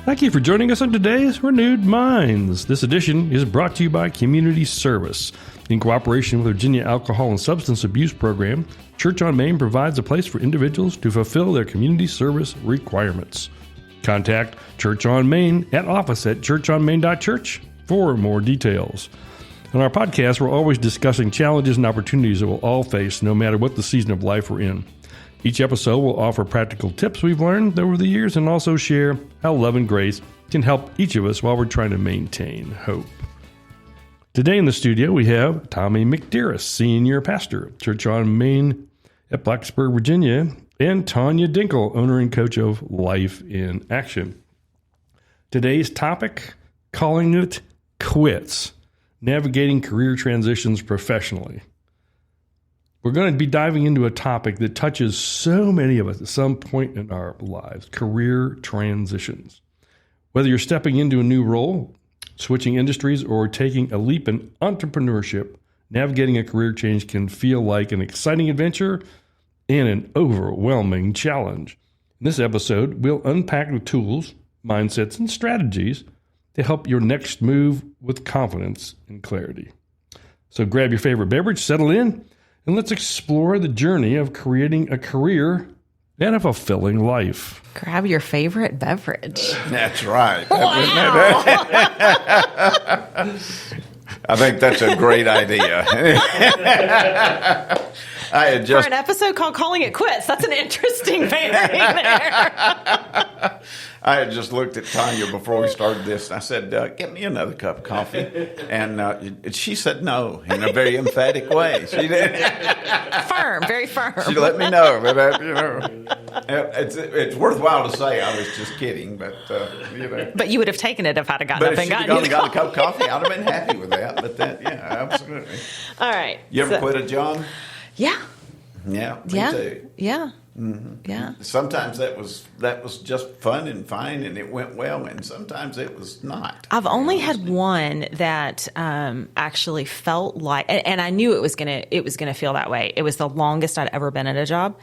Thank you for joining us on today's Renewed Minds. This edition is brought to you by Community Service. In cooperation with Virginia Alcohol and Substance Abuse Program, Church on Main provides a place for individuals to fulfill their community service requirements. Contact Church on Main at office@churchonmain.church for more details. On our podcast, we're always discussing challenges and opportunities that we'll all face no matter what the season of life we're in. Each episode will offer practical tips we've learned over the years and also share how love and grace can help each of us while we're trying to maintain hope. Today in the studio, we have Tommy McDearest, Senior Pastor, Church on Main at Blacksburg, Virginia, and Tanya Dinkle, owner and coach of Life in Action. Today's topic, calling it quits, navigating career transitions professionally. We're going to be diving into a topic that touches so many of us at some point in our lives, career transitions. Whether you're stepping into a new role, switching industries, or taking a leap in entrepreneurship, navigating a career change can feel like an exciting adventure and an overwhelming challenge. In this episode, we'll unpack the tools, mindsets, and strategies to help your next move with confidence and clarity. So grab your favorite beverage, settle in, and let's explore the journey of creating a career and a fulfilling life. Grab your favorite beverage. That's right. Wow. I think that's a great idea. For an episode called Calling It Quits, that's an interesting pairing there. I had just looked at Tanya before we started this, and I said, get me another cup of coffee. And she said no in a very emphatic way. She did. Firm, very firm. She let me know. But, it's worthwhile to say I was just kidding. But, But you would have taken it if I'd have gotten up and gotten you. But if she'd got a cup of coffee, I'd have been happy with that. But yeah, absolutely. All right. You ever quit a job? Yeah. Yeah, me too. Yeah. Mm-hmm. Yeah. Sometimes that was just fun and fine, and it went well, and sometimes it was not. I've only had one that actually felt like, and I knew it was gonna feel that way. It was the longest I'd ever been at a job,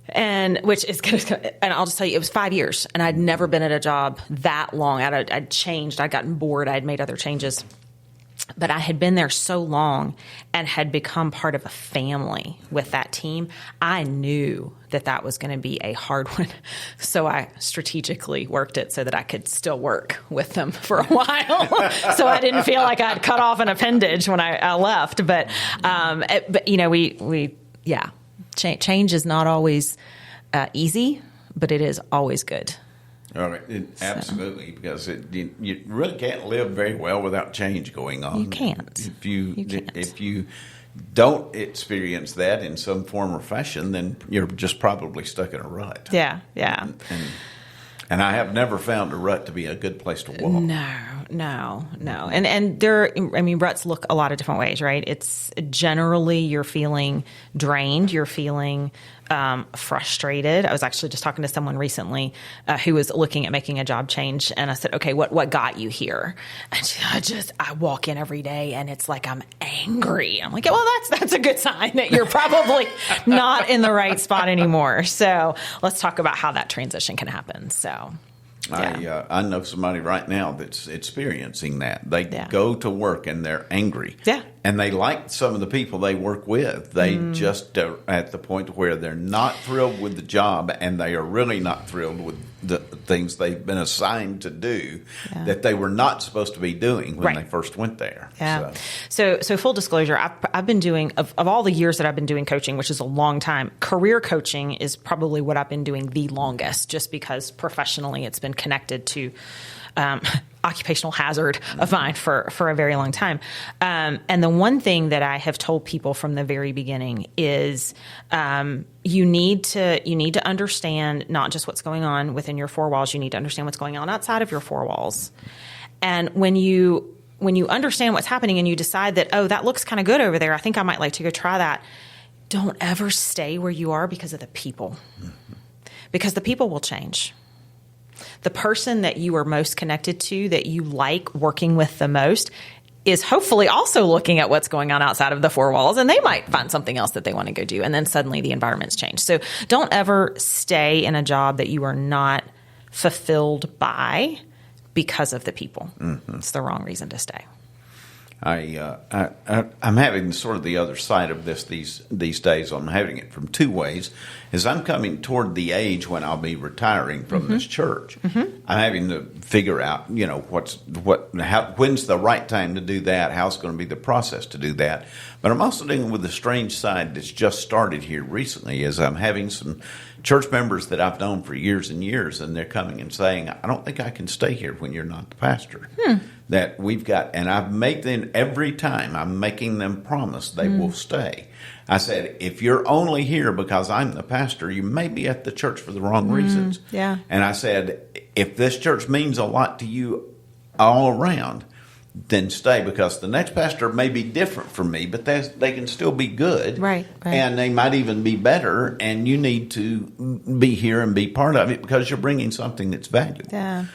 and I'll just tell you, it was 5 years, and I'd never been at a job that long. I'd changed, I'd gotten bored, I'd made other changes. But I had been there so long and had become part of a family with that team. I knew that was going to be a hard one. So I strategically worked it so that I could still work with them for a while. So I didn't feel like I'd cut off an appendage when I left. But you know, change is not always easy, but it is always good. All right. Absolutely, because you really can't live very well without change going on. You can't. If you don't experience that in some form or fashion, then you're just probably stuck in a rut. Yeah. And I have never found a rut to be a good place to walk. No. And ruts look a lot of different ways, right? It's generally you're feeling drained, you're feeling frustrated. I was actually just talking to someone recently who was looking at making a job change, and I said, okay, what got you here? And I walk in every day and it's like I'm angry. I'm like, well, that's a good sign that you're probably not in the right spot anymore. So let's talk about how that transition can happen. So yeah. I know somebody right now that's experiencing that. They go to work and they're angry. Yeah. And they like some of the people they work with. They just are at the point where they're not thrilled with the job, and they are really not thrilled with the things they've been assigned to do that they were not supposed to be doing when they first went there. Yeah. So full disclosure, I've been doing, of all the years that I've been doing coaching, which is a long time, career coaching is probably what I've been doing the longest, just because professionally it's been connected to occupational hazard of mine for a very long time. And the one thing that I have told people from the very beginning is you need to understand not just what's going on within your four walls. You need to understand what's going on outside of your four walls. And when you understand what's happening and you decide that, oh, that looks kind of good over there, I think I might like to go try that. Don't ever stay where you are because of the people. Because the people will change. The person that you are most connected to, that you like working with the most, is hopefully also looking at what's going on outside of the four walls, and they might find something else that they want to go do. And then suddenly the environment's changed. So don't ever stay in a job that you are not fulfilled by because of the people. It's the wrong reason to stay. I'm having sort of the other side of this these days. I'm having it from two ways. As I'm coming toward the age when I'll be retiring from this church, I'm having to figure out, when's the right time to do that? How's going to be the process to do that? But I'm also dealing with the strange side that's just started here recently. As I'm having some church members that I've known for years and years, and they're coming and saying, "I don't think I can stay here when you're not the pastor." That we've got, and I've made them every time. I'm making them promise they will stay. I said, if you're only here because I'm the pastor, you may be at the church for the wrong reasons. Yeah. And I said, if this church means a lot to you all around, then stay, because the next pastor may be different from me, but they can still be good. Right. And they might even be better, and you need to be here and be part of it because you're bringing something that's valuable. Yeah.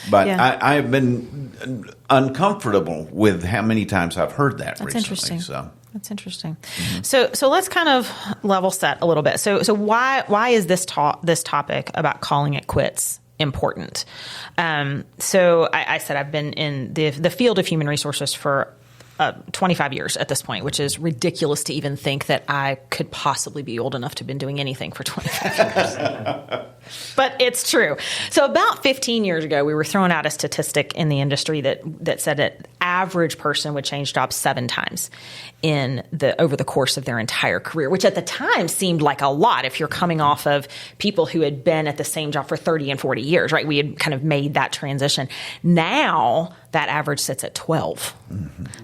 But I have been uncomfortable with how many times I've heard that recently. Interesting. So. That's interesting. So let's kind of level set a little bit. So why is this topic about calling it quits important? So I said I've been in the field of human resources for 25 years at this point, which is ridiculous to even think that I could possibly be old enough to have been doing anything for 25 years. But it's true. So about 15 years ago, we were throwing out a statistic in the industry that said that average person would change jobs 7 times over the course of their entire career, which at the time seemed like a lot if you're coming off of people who had been at the same job for 30 and 40 years, right? We had kind of made that transition. Now that average sits at 12.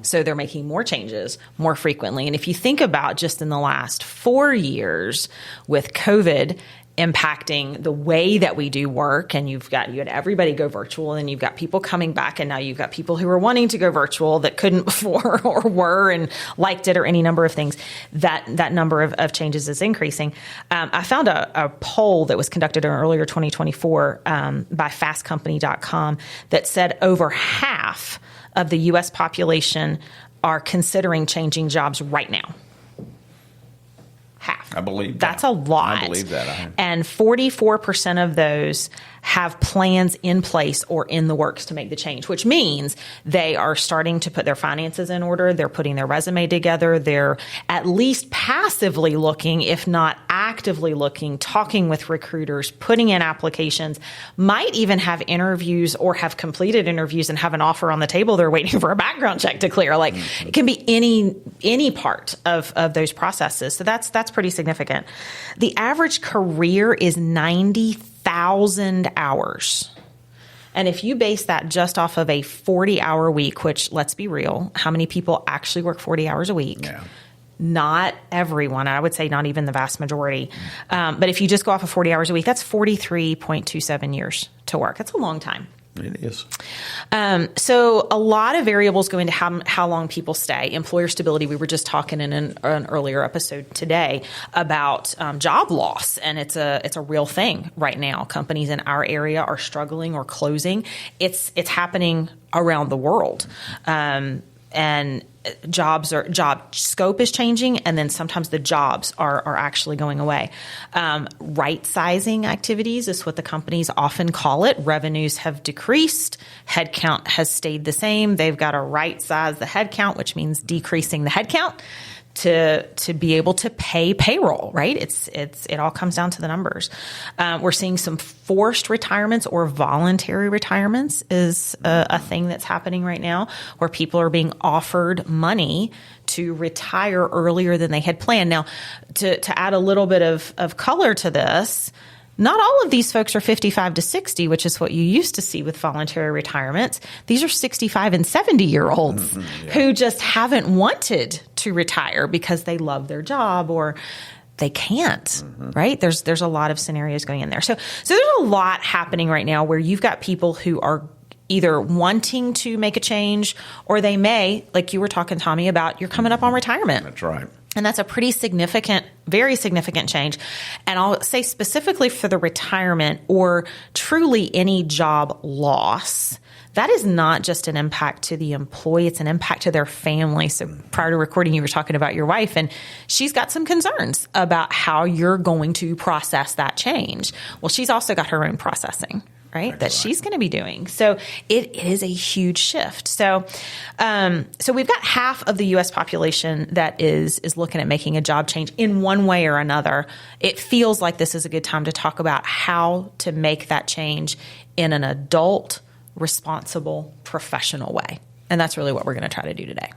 So they're making more changes more frequently. And if you think about just in the last 4 years with COVID impacting the way that we do work, and you had everybody go virtual, and you've got people coming back, and now you've got people who are wanting to go virtual that couldn't before or were and liked it or any number of things, that number of changes is increasing. I found a poll that was conducted in earlier 2024 by fastcompany.com that said over half of the U.S. population are considering changing jobs right now. Half. I believe that's a lot. I believe that. And 44% of those have plans in place or in the works to make the change, which means they are starting to put their finances in order. They're putting their resume together. They're at least passively looking, if not actively looking, talking with recruiters, putting in applications, might even have interviews or have completed interviews and have an offer on the table. They're waiting for a background check to clear. Like it can be any part of those processes. So that's pretty significant. The average career is 90,000 hours. And if you base that just off of a 40-hour week, which, let's be real, how many people actually work 40 hours a week? Yeah. Not everyone. I would say not even the vast majority. But if you just go off of 40 hours a week, that's 43.27 years to work. That's a long time. It is. So a lot of variables go into how long people stay. Employer stability. We were just talking in an earlier episode today about job loss, and it's a real thing right now. Companies in our area are struggling or closing. It's happening around the world, and job scope is changing, and then sometimes the jobs are actually going away. Right sizing activities is what the companies often call it. Revenues have decreased. Headcount has stayed the same. They've got to right size the headcount, which means decreasing the headcount to be able to pay payroll, right? It all comes down to the numbers. We're seeing some forced retirements or voluntary retirements is a thing that's happening right now, where people are being offered money to retire earlier than they had planned. Now, to add a little bit of color to this, not all of these folks are 55 to 60, which is what you used to see with voluntary retirements. These are 65 and 70-year-olds who just haven't wanted to retire because they love their job or they can't, right? There's a lot of scenarios going in there. So there's a lot happening right now where you've got people who are either wanting to make a change, or they may, like you were talking, Tommy, about you're coming up on retirement. That's right. And that's a pretty significant, very significant change. And I'll say specifically for the retirement or truly any job loss, that is not just an impact to the employee, it's an impact to their family. So prior to recording, you were talking about your wife, and she's got some concerns about how you're going to process that change. Well, she's also got her own processing, right? That she's going to be doing. So it is a huge shift. So we've got half of the U.S. population that is looking at making a job change in one way or another. It feels like this is a good time to talk about how to make that change in an adult, responsible, professional way. And that's really what we're going to try to do today.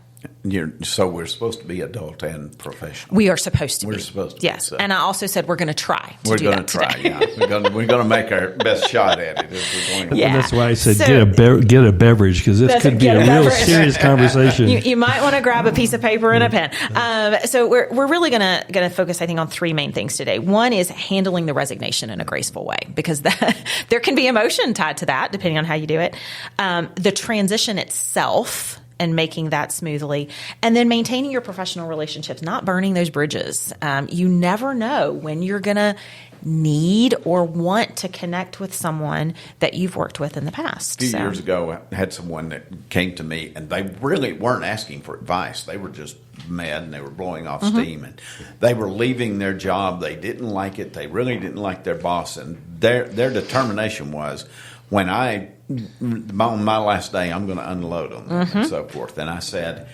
So we're supposed to be adult and professional. We are supposed to be. We're supposed to yes. be. So. And I also said we're going to try to we're do going that to try, today. yeah. We're going to make our best shot at it as we're going. Yeah. And that's why I said So- get a beverage, because this could be a real beverage. serious conversation. You might want to grab a piece of paper and a pen. So we're really going to focus, I think, on three main things today. One is handling the resignation in a graceful way, because there can be emotion tied to that, depending on how you do it. The transition itself and making that smoothly, and then maintaining your professional relationships, not burning those bridges. You never know when you're going to need or want to connect with someone that you've worked with in the past. A few years ago, I had someone that came to me, and they really weren't asking for advice. They were just mad, and they were blowing off steam, and they were leaving their job. They didn't like it. They really didn't like their boss, and their determination was, on my last day, I'm going to unload on them and so forth. And I said,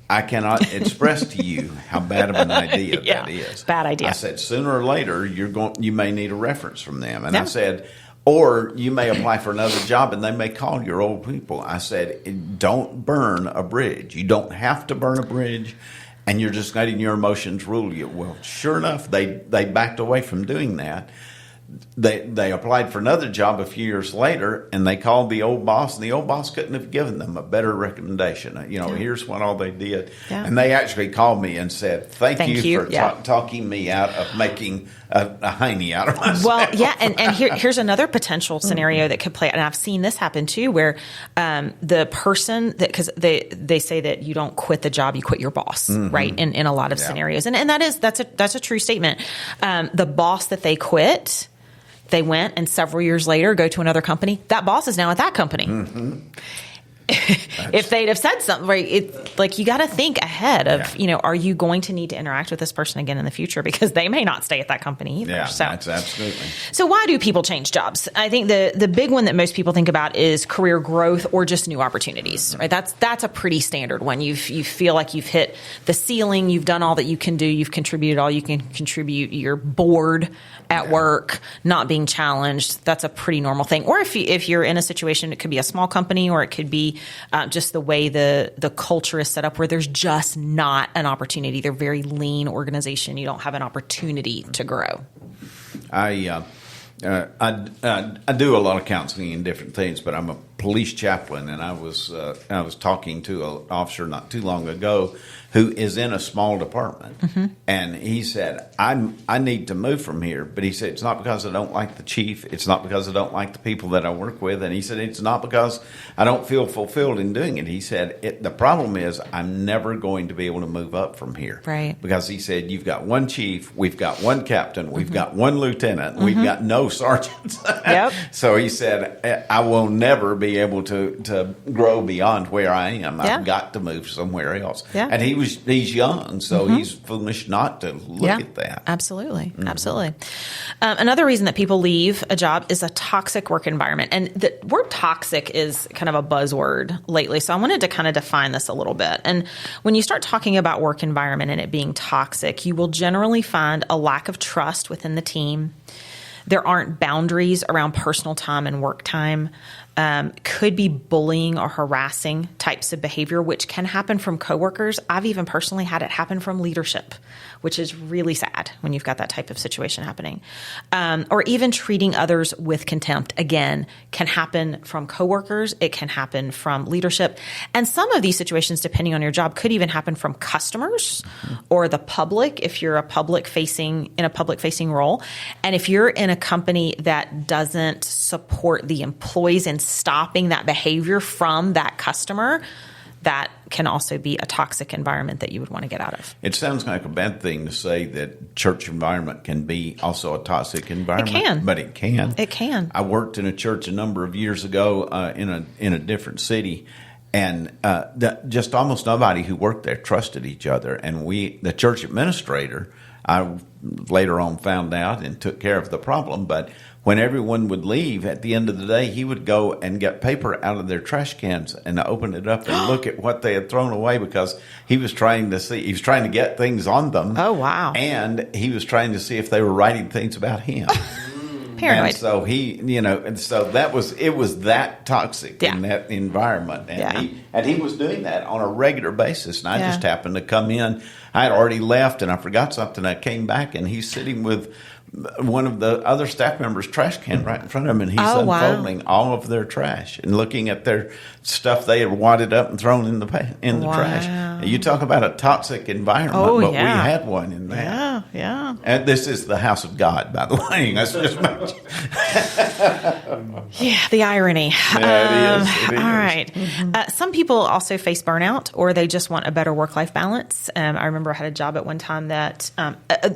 I cannot express to you how bad of an idea that is. Bad idea. I said, sooner or later, you may need a reference from them. And I said, or you may apply for another job and they may call your old people. I said, don't burn a bridge. You don't have to burn a bridge, and you're just letting your emotions rule you. Well, sure enough, they backed away from doing that. They applied for another job a few years later, and they called the old boss, and the old boss couldn't have given them a better recommendation. Here's what all they did. Yeah. And they actually called me and said, thank you for talking me out of making a hiney out of myself. Well, yeah, and here's another potential scenario that could play out, and I've seen this happen too, where the person because they say that you don't quit the job, you quit your boss, right? In a lot of scenarios, and that's a true statement. The boss that they quit, they went and several years later go to another company. That boss is now at that company. If they'd have said something, right? You got to think ahead of, are you going to need to interact with this person again in the future? Because they may not stay at that company either. Yeah, so, that's absolutely. So why do people change jobs? I think the big one that most people think about is career growth or just new opportunities, right? That's a pretty standard one. You feel like you've hit the ceiling, you've done all that you can do, you've contributed all you can contribute, you're bored at work, not being challenged. That's a pretty normal thing. Or if you're in a situation, it could be a small company, or it could be just the way the culture is set up, where there's just not an opportunity. They're a very lean organization. You don't have an opportunity to grow. I do a lot of counseling and different things, but I'm a police chaplain, and I was talking to an officer not too long ago who is in a small department, and he said, I need to move from here, but he said, it's not because I don't like the chief, it's not because I don't like the people that I work with, and he said, it's not because I don't feel fulfilled in doing it. He said, the problem is I'm never going to be able to move up from here. Right. Because he said, you've got one chief, we've got one captain, we've got one lieutenant, we've got no sergeants. Yep. So he said, I will never be able to grow beyond where I am. I've got to move somewhere else. Yeah. And he's young, so he's foolish not to look at that. Absolutely. Absolutely. Another reason that people leave a job is a toxic work environment. And the word toxic is kind of a buzzword lately. So I wanted to kind of define this a little bit. And when you start talking about work environment and it being toxic, you will generally find a lack of trust within the team. There aren't boundaries around personal time and work time. Could be bullying or harassing types of behavior, which can happen from coworkers. I've even personally had it happen from leadership, which is really sad when you've got that type of situation happening. Or even treating others with contempt, again, can happen from coworkers. It can happen from leadership. And some of these situations, depending on your job, could even happen from customers or the public if you're in a public facing role. And if you're in a company that doesn't support the employees in stopping that behavior from that customer, that can also be a toxic environment that you would want to get out of. It sounds like a bad thing to say that church environment can be also a toxic environment. It can. But it can. It can. I worked in a church a number of years ago in a different city, and just almost nobody who worked there trusted each other. And the church administrator, I later on found out and took care of the problem, but when everyone would leave at the end of the day, he would go and get paper out of their trash cans and open it up and look at what they had thrown away, because he was trying to get things on them. Oh, wow. And he was trying to see if they were writing things about him. Paranoid. And so it was that toxic in that environment. And he was doing that on a regular basis. And I just happened to come in. I had already left and I forgot something. I came back and he's sitting with one of the other staff members' trash can right in front of him, and he's unfolding all of their trash and looking at their stuff they had wadded up and thrown in the trash. You talk about a toxic environment, but we had one in that. Yeah. And this is the house of God, by the way. That's just the irony. Yeah, it is. All right. Mm-hmm. Some people also face burnout, or they just want a better work-life balance. I remember I had a job at one time that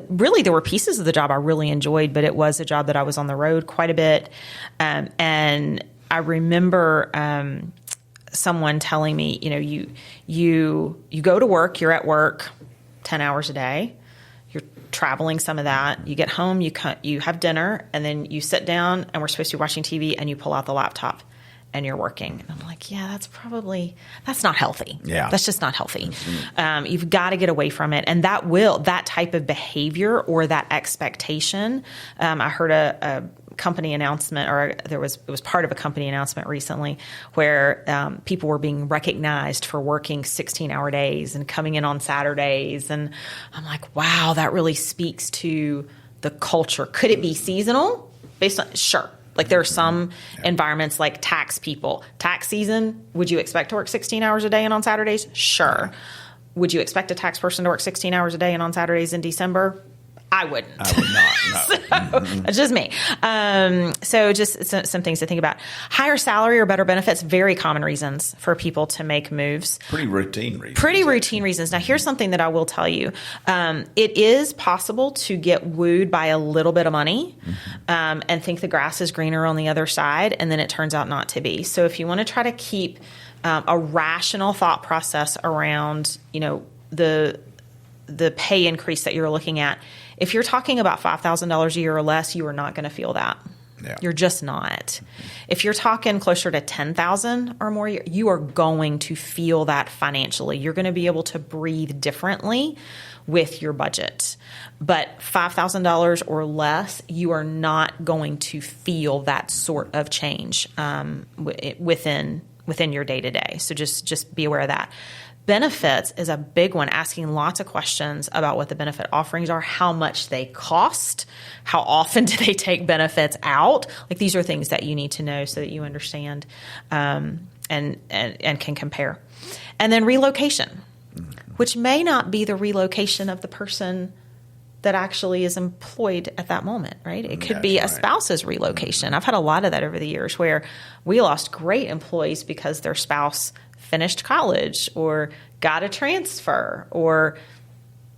really there were pieces of the job I really enjoyed, but it was a job that I was on the road quite a bit. And I remember someone telling me, you go to work, you're at work 10 hours a day, you're traveling some of that, you get home, you have dinner, and then you sit down and we're supposed to be watching TV and you pull out the laptop and you're working. And I'm like, that's not healthy. Yeah. That's just not healthy. Mm-hmm. You've got to get away from it. And that type of behavior or that expectation, I heard a company announcement, or it was part of a company announcement recently where people were being recognized for working 16-hour days and coming in on Saturdays. And I'm like, wow, that really speaks to the culture. Could it be seasonal? Sure. Like there are some environments like tax people. Tax season, would you expect to work 16 hours a day and on Saturdays? Sure. Would you expect a tax person to work 16 hours a day and on Saturdays in December? I wouldn't. I would not, no. That's just me. So just some things to think about. Higher salary or better benefits, very common reasons for people to make moves. Pretty routine reasons. Now, here's something that I will tell you. It is possible to get wooed by a little bit of money and think the grass is greener on the other side, and then it turns out not to be. So if you want to try to keep a rational thought process around, the pay increase that you're looking at, if you're talking about $5,000 a year or less, you are not going to feel that. Yeah. You're just not. If you're talking closer to $10,000 or more, you are going to feel that financially. You're going to be able to breathe differently with your budget. But $5,000 or less, you are not going to feel that sort of change within your day-to-day. So just be aware of that. Benefits is a big one, asking lots of questions about what the benefit offerings are, how much they cost, how often do they take benefits out. Like these are things that you need to know so that you understand and can compare. And then relocation, which may not be the relocation of the person that actually is employed at that moment, right? It could be a spouse's relocation. I've had a lot of that over the years where we lost great employees because their spouse finished college or got a transfer or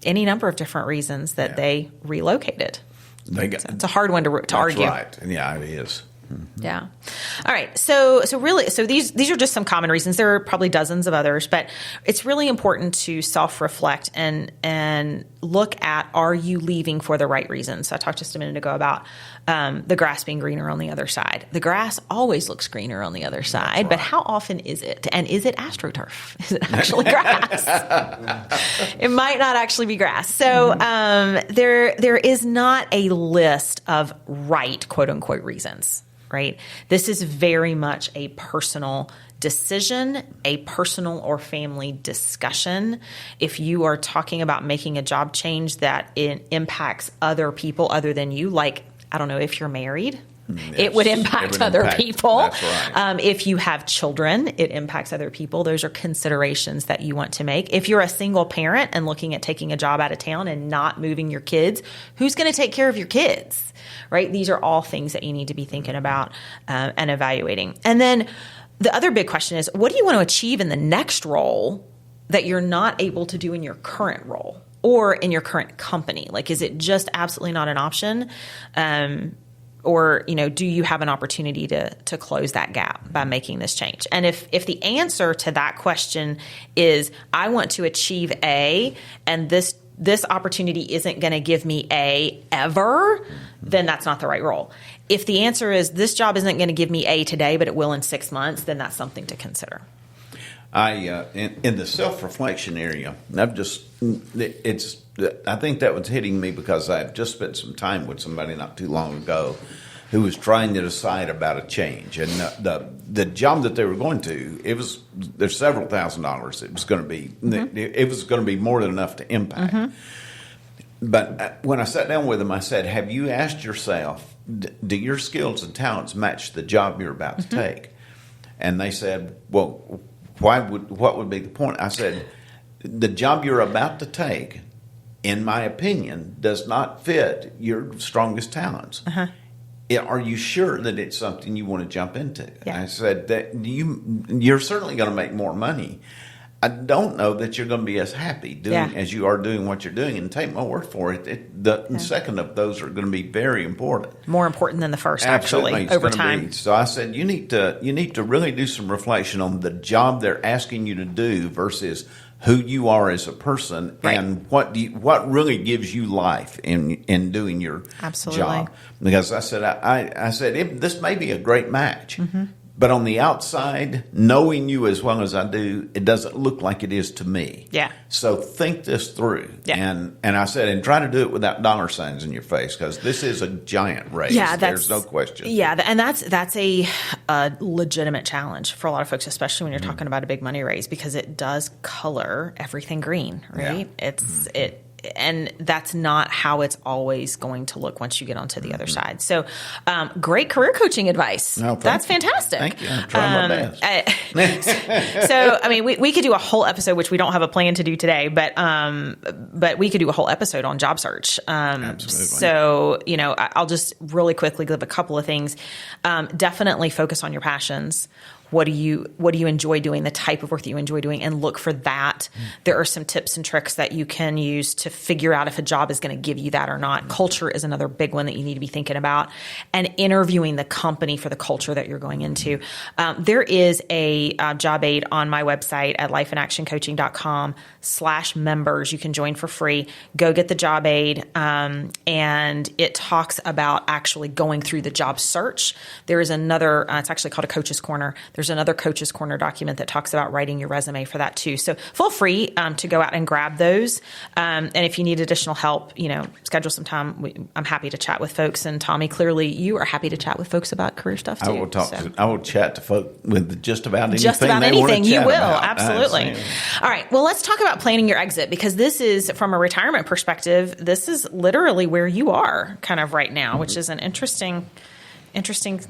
any number of different reasons that they relocated. It's a hard one to argue. That's right. Yeah, it is. Mm-hmm. Yeah. All right. So these are just some common reasons. There are probably dozens of others, but it's really important to self-reflect and look at, are you leaving for the right reasons? So I talked just a minute ago about the grass being greener on the other side. The grass always looks greener on the other side, right. But how often is it? And is it AstroTurf? Is it actually grass? It might not actually be grass. So there is not a list of right, quote unquote, reasons. Right? This is very much a personal decision, a personal or family discussion. If you are talking about making a job change that it impacts other people other than you, like, I don't know, if you're married, It would impact other people. That's right. If you have children, it impacts other people. Those are considerations that you want to make. If you're a single parent and looking at taking a job out of town and not moving your kids, who's going to take care of your kids, right? These are all things that you need to be thinking about and evaluating. And then the other big question is, what do you want to achieve in the next role that you're not able to do in your current role or in your current company? Like, is it just absolutely not an option? Or, do you have an opportunity to close that gap by making this change? And if the answer to that question is, I want to achieve A, and this opportunity isn't going to give me A ever, then that's not the right role. If the answer is, this job isn't going to give me A today, but it will in 6 months, then that's something to consider. In the self-reflection area, I think that was hitting me because I've just spent some time with somebody not too long ago who was trying to decide about a change, and the job that they were going to, there's several $1,000s. It was going to be it was going to be more than enough to impact. Mm-hmm. But when I sat down with them, I said, "Have you asked yourself, do your skills and talents match the job you're about to take?" And they said, "Well, what would be the point?" I said, "The job you're about to take, in my opinion, does not fit your strongest talents. Uh-huh. Are you sure that it's something you want to jump into?" Yeah. I said that you're certainly going to make more money. I don't know that you're going to be as happy as you are doing what you're doing. And take my word for it, the second of those are going to be very important. More important than the first, Absolutely. Actually, over time. So I said, you need to really do some reflection on the job they're asking you to do versus who you are as a person, right, and what really gives you life in doing your job. Because I said this may be a great match. Mm-hmm. But on the outside, knowing you as well as I do, it doesn't look like it is to me. Yeah. So think this through. Yeah. And I said, and try to do it without dollar signs in your face, because this is a giant race. Yeah, there's no question. Yeah, and that's a legitimate challenge for a lot of folks, especially when you're talking about a big money raise, because it does color everything green, right? Yeah. And that's not how it's always going to look once you get onto the other side. So, great career coaching advice. That's fantastic. Thank you. I'm trying my best. So, I mean, we could do a whole episode, which we don't have a plan to do today, but we could do a whole episode on job search. Absolutely. So, I'll just really quickly give a couple of things. Definitely focus on your passions. What do you enjoy doing, the type of work that you enjoy doing, and look for that. There are some tips and tricks that you can use to figure out if a job is going to give you that or not. Culture is another big one that you need to be thinking about, and interviewing the company for the culture that you're going into. There is a job aid on my website at lifeinactioncoaching.com/members. You can join for free. Go get the job aid, and it talks about actually going through the job search. There is another, it's actually called a Coach's Corner. There's another Coach's Corner document that talks about writing your resume for that too. So feel free to go out and grab those. And if you need additional help, schedule some time. I'm happy to chat with folks. And Tommy, clearly you are happy to chat with folks about career stuff too. I will chat to folks with just about anything. Just about anything you will. About. Absolutely. All right. Well, let's talk about planning your exit, because this is, from a retirement perspective, this is literally where you are kind of right now, which is an interesting.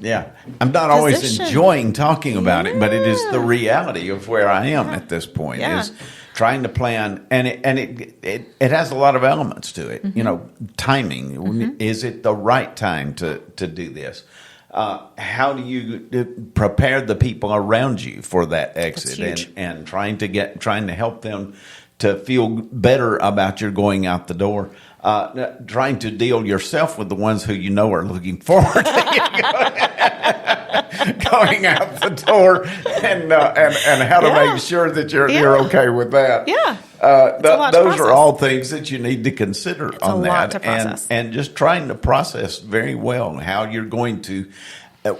Yeah. I'm not always enjoying talking about it, but it is the reality of where I am at this point, is trying to plan. And it has a lot of elements to it. Timing. Mm-hmm. Is it the right time to do this? How do you prepare the people around you for that exit, and trying to help them to feel better about your going out the door? Trying to deal yourself with the ones who are looking forward to you going out the door, and how to make sure that you're okay with that. Yeah, those are all things that you need to consider on that, and just trying to process very well how you're going to.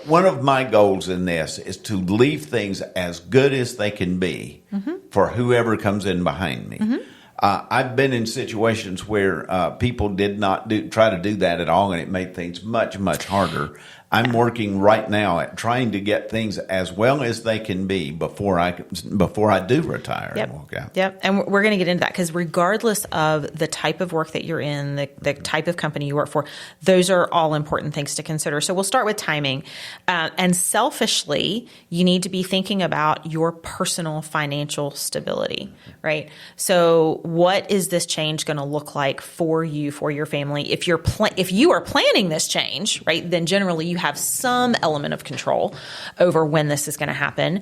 One of my goals in this is to leave things as good as they can be for whoever comes in behind me. Mm-hmm. I've been in situations where people did not try to do that at all, and it made things much, much harder. I'm working right now at trying to get things as well as they can be before I do retire and walk out. Yep. And we're going to get into that because regardless of the type of work that you're in, the type of company you work for, those are all important things to consider. So we'll start with timing. And selfishly, you need to be thinking about your personal financial stability, right? So what is this change going to look like for you, for your family? If you are planning this change, right, then generally you have some element of control over when this is going to happen.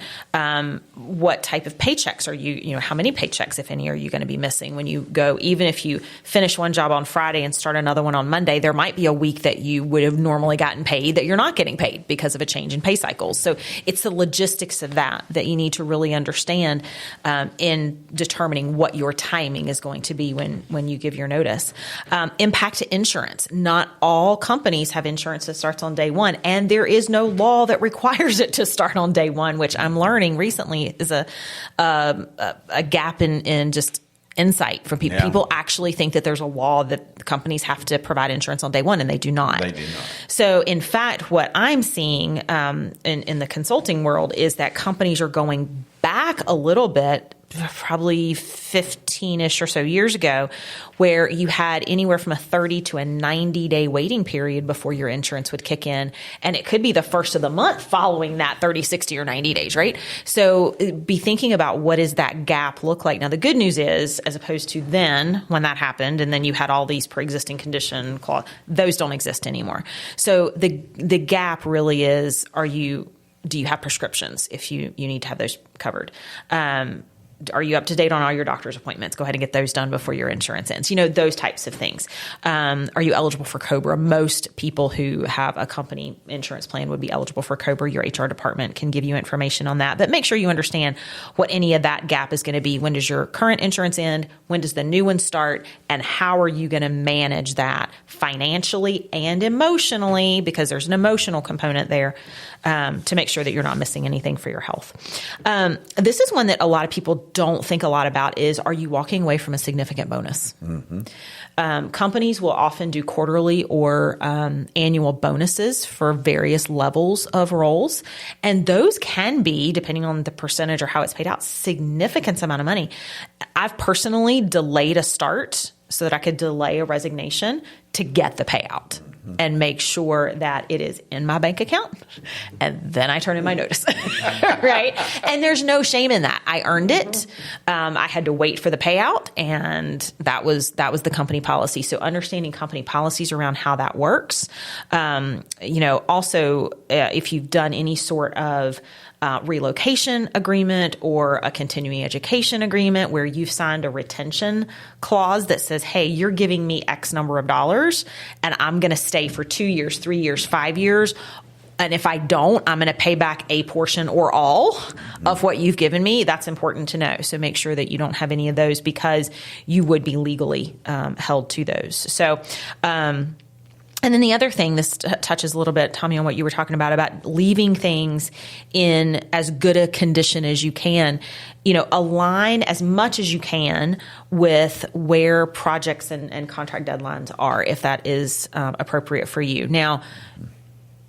What type of paychecks are you how many paychecks, if any, are you going to be missing when you go? Even if you finish one job on Friday and start another one on Monday, there might be a week that you would have normally gotten paid that you're not getting paid because of a change in pay cycles. So it's the logistics of that you need to really understand in determining what your timing is going to be when you give your notice. Impact to insurance. Not all companies have insurance that starts on day one, and there is no law that requires it to start on day one, which I'm learning recently is a gap in just insight from people. Yeah. People actually think that there's a law that companies have to provide insurance on day one, and they do not. They do not. So, in fact, what I'm seeing in the consulting world is that companies are going back a little bit, probably 15-ish or so years ago, where you had anywhere from a 30 to a 90-day waiting period before your insurance would kick in. And it could be the first of the month following that 30, 60, or 90 days, right? So be thinking about what does that gap look like. Now, the good news is, as opposed to then when that happened, and then you had all these pre-existing condition clause, those don't exist anymore. So the gap really is, do you have prescriptions if you need to have those covered? Are you up to date on all your doctor's appointments? Go ahead and get those done before your insurance ends. Those types of things. Are you eligible for COBRA? Most people who have a company insurance plan would be eligible for COBRA. Your HR department can give you information on that. But make sure you understand what any of that gap is going to be. When does your current insurance end? When does the new one start? And how are you going to manage that financially and emotionally? Because there's an emotional component there to make sure that you're not missing anything for your health. This is one that a lot of people don't think a lot about is, are you walking away from a significant bonus? Mm-hmm. Companies will often do quarterly or annual bonuses for various levels of roles. And those can be, depending on the percentage or how it's paid out, significant amount of money. I've personally delayed a start so that I could delay a resignation to get the payout and make sure that it is in my bank account. And then I turn in my notice, right? And there's no shame in that. I earned it. I had to wait for the payout, and that was the company policy. So understanding company policies around how that works. Also, if you've done any sort of relocation agreement or a continuing education agreement where you've signed a retention clause that says, hey, you're giving me X number of dollars and I'm going to stay for 2 years, 3 years, 5 years. And if I don't, I'm going to pay back a portion or all of what you've given me. That's important to know. So make sure that you don't have any of those because you would be legally held to those. So, and then the other thing, this touches a little bit, Tommy, on what you were talking about leaving things in as good a condition as you can. Align as much as you can with where projects and contract deadlines are, if that is appropriate for you. Now,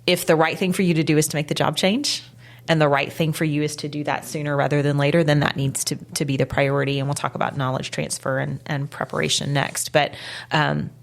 if the right thing for you to do is to make the job change, and the right thing for you is to do that sooner rather than later, then that needs to be the priority. And we'll talk about knowledge transfer and preparation next. But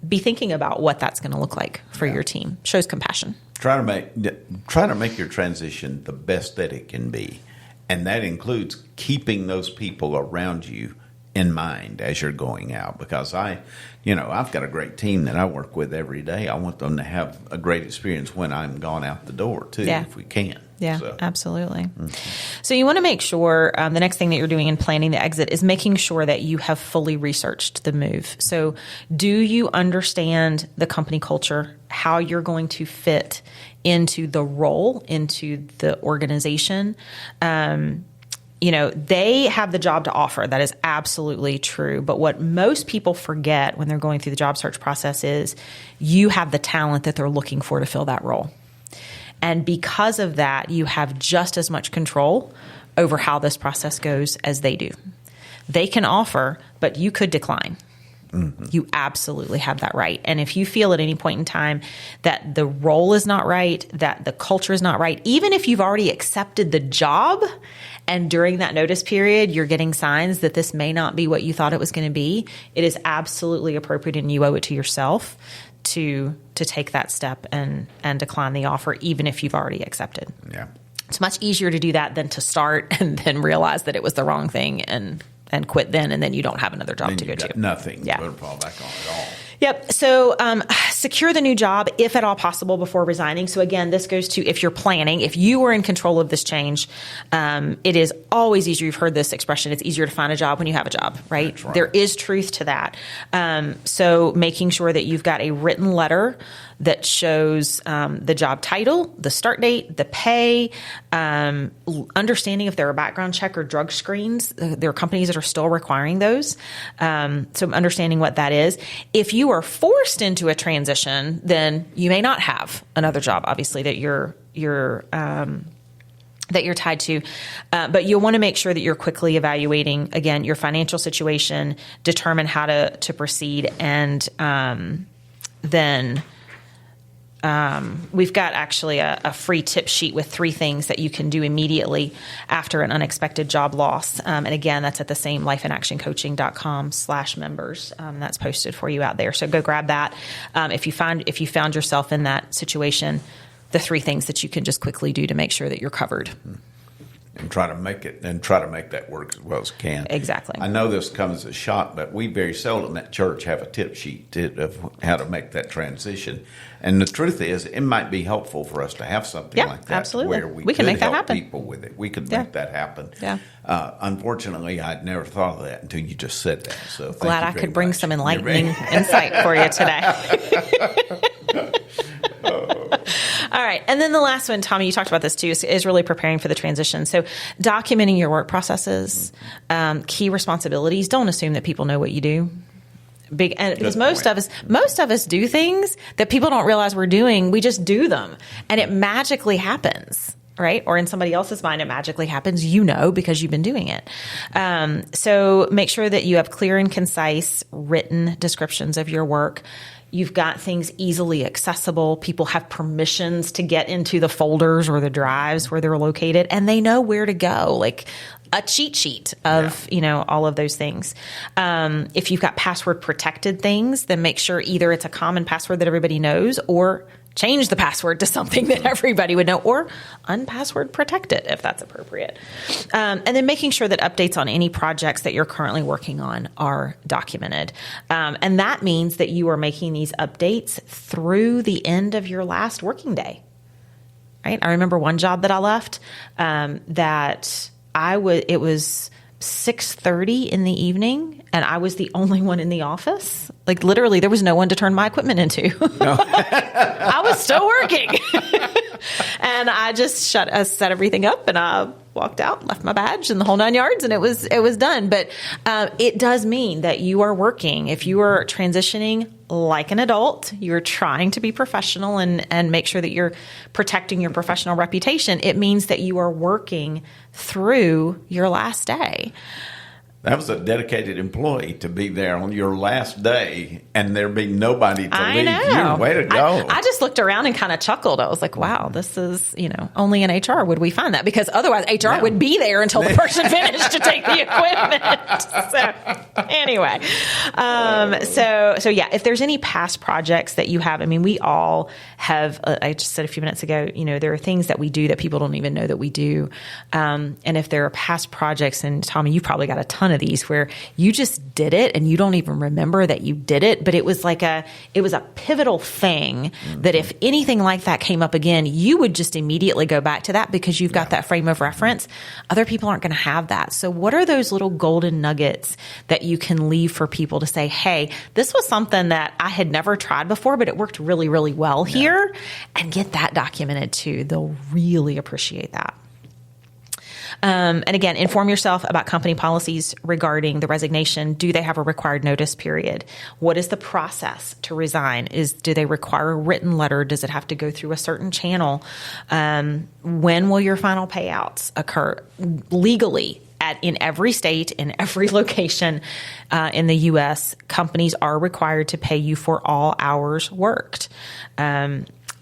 be thinking about what that's going to look like for your team. Shows compassion. Try to make your transition the best that it can be. And that includes keeping those people around you in mind as you're going out, because I've got a great team that I work with every day. I want them to have a great experience when I'm gone out the door too, if we can. Yeah, so. Absolutely. Mm-hmm. So you want to make sure the next thing that you're doing in planning the exit is making sure that you have fully researched the move. So do you understand the company culture, how you're going to fit into the role, into the organization? They have the job to offer. That is absolutely true. But what most people forget when they're going through the job search process is you have the talent that they're looking for to fill that role. And because of that, you have just as much control over how this process goes as they do. They can offer, but you could decline. You absolutely have that right. And if you feel at any point in time that the role is not right, that the culture is not right, even if you've already accepted the job and during that notice period, you're getting signs that this may not be what you thought it was going to be, it is absolutely appropriate and you owe it to yourself to take that step and decline the offer, even if you've already accepted. Yeah. It's much easier to do that than to start and then realize that it was the wrong thing and quit then, and then you don't have another job to go to. Nothing. Yeah. Will fall back on at all. Yep. So secure the new job, if at all possible, before resigning. So again, this goes to if you're planning, if you are in control of this change, it is always easier. You've heard this expression. It's easier to find a job when you have a job, right? That's right. There is truth to that. So making sure that you've got a written letter that shows the job title, the start date, the pay, understanding if there are background check or drug screens. There are companies that are still requiring those. So understanding what that is. If you are forced into a transition, then you may not have another job, obviously, that you're tied to. But you'll want to make sure that you're quickly evaluating, again, your financial situation, determine how to proceed, and then we've got actually a free tip sheet with 3 things that you can do immediately after an unexpected job loss. And again, that's at the same lifeinactioncoaching.com/members. That's posted for you out there. So go grab that. If you found yourself in that situation, the 3 things that you can just quickly do to make sure that you're covered. And try to make that work as well as can. Exactly. I know this comes as a shock, but we very seldom at church have a tip sheet of how to make that transition. And the truth is, it might be helpful for us to have something like that. Absolutely. Where we can could make that help happen. people with it. We could make that happen. Yeah. Unfortunately, I'd never thought of that until you just said that. So glad I could bring some enlightening insight for you today. All right. And then the last one, Tommy, you talked about this too, is really preparing for the transition. So documenting your work processes, key responsibilities. Don't assume that people know what you do. Because most of us do things that people don't realize we're doing. We just do them and it magically happens. Right? Or in somebody else's mind, it magically happens, because you've been doing it. So make sure that you have clear and concise written descriptions of your work. You've got things easily accessible. People have permissions to get into the folders or the drives where they're located, and they know where to go, like a cheat sheet of, all of those things. If you've got password protected things, then make sure either it's a common password that everybody knows or change the password to something that everybody would know, or unpassword protect it if that's appropriate. And then making sure that updates on any projects that you're currently working on are documented. And that means that you are making these updates through the end of your last working day. Right? I remember one job that I left it was 6:30 in the evening, and I was the only one in the office. Like literally, there was no one to turn my equipment into. No. I was still working, and I just set everything up, and I walked out, left my badge, and the whole 9 yards, and it was done. But it does mean that you are working. If you are transitioning like an adult, you're trying to be professional and make sure that you're protecting your professional reputation. It means that you are working through your last day. That was a dedicated employee to be there on your last day, and there be nobody to leave. Know. Way to go. I just looked around and kind of chuckled. I was like, wow, this is, only in HR would we find that, because otherwise HR would be there until the person finished to take the equipment. So anyway, so yeah, if there's any past projects that you have, we all have, I just said a few minutes ago, there are things that we do that people don't even know that we do. And if there are past projects, and Tommy, you've probably got a ton of these where you just did it and you don't even remember that you did it, but it was a pivotal thing that if anything like that came up again, you would just immediately go back to that because you've got that frame of reference. Other people aren't going to have that. So what are those little golden nuggets that you can leave for people to say, hey, this was something that I had never tried before, but it worked really, really well here, and get that documented too. They'll really appreciate that. And again, inform yourself about company policies regarding the resignation. Do they have a required notice period? What is the process to resign? Do they require a written letter? Does it have to go through a certain channel? When will your final payouts occur legally? in every state, in every location in the U.S., companies are required to pay you for all hours worked.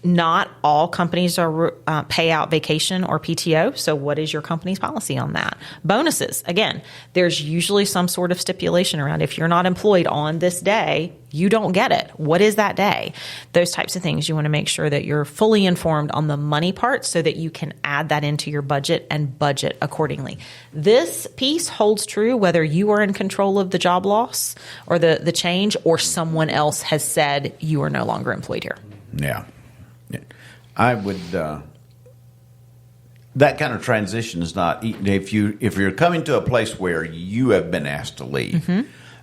Not all companies are pay out vacation or PTO. So what is your company's policy on that? Bonuses. Again, there's usually some sort of stipulation around if you're not employed on this day, you don't get it. What is that day? Those types of things. You want to make sure that you're fully informed on the money part so that you can add that into your budget and budget accordingly. This piece holds true whether you are in control of the job loss or the change, or someone else has said you are no longer employed here. Yeah. I would. That kind of transition is not. If you're coming to a place where you have been asked to leave,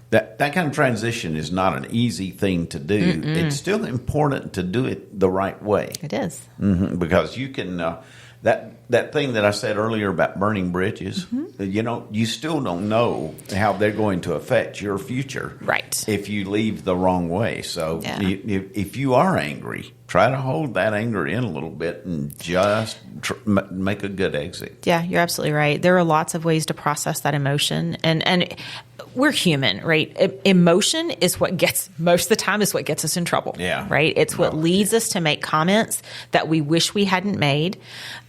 that kind of transition is not an easy thing to do. It's still important to do it the right way. It is because you can. That thing that I said earlier about burning bridges, you still don't know how they're going to affect your future, right? If you leave the wrong way. So if you are angry, try to hold that anger in a little bit and just make a good exit. Yeah, you're absolutely right. There are lots of ways to process that emotion, and we're human, right? Emotion is what gets most of the time is what gets us in trouble. Yeah, right. It's what leads us to make comments that we wish we hadn't made,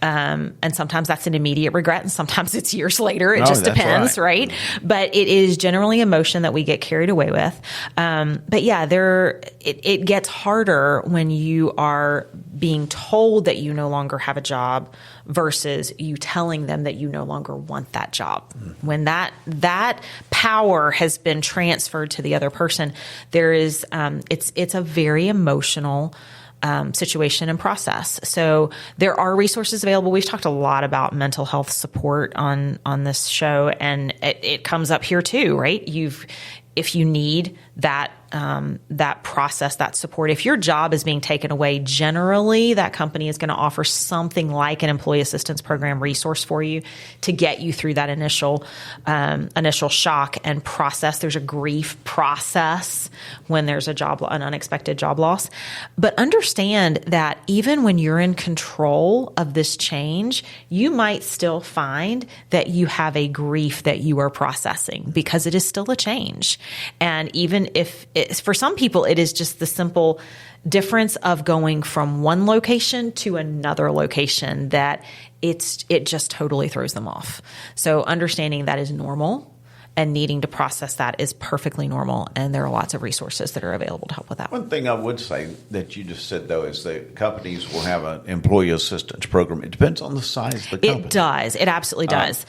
and sometimes that's an immediate regret, and sometimes it's years later. It just depends, right? But it is generally emotion that we get carried away with. But yeah, it gets harder when you are being told that you no longer have a job versus you telling them that you no longer want that job. When that power has been transferred to the other person, there is it's a very emotional situation and process. So there are resources available. We've talked a lot about mental health support on this show, and it comes up here too, right? If you need that process, that support, if your job is being taken away, generally that company is going to offer something like an employee assistance program resource for you to get you through that initial shock and process. There's a grief process when there's an unexpected job loss. But understand that even when you're in control of this change, you might still find that you have a grief that you are processing because it is still a change. And even if for some people, it is just the simple difference of going from one location to another location that it just totally throws them off. So understanding that is normal and needing to process that is perfectly normal. And there are lots of resources that are available to help with that. One thing I would say that you just said, though, is that companies will have an employee assistance program. It depends on the size of the company. It does. It absolutely does.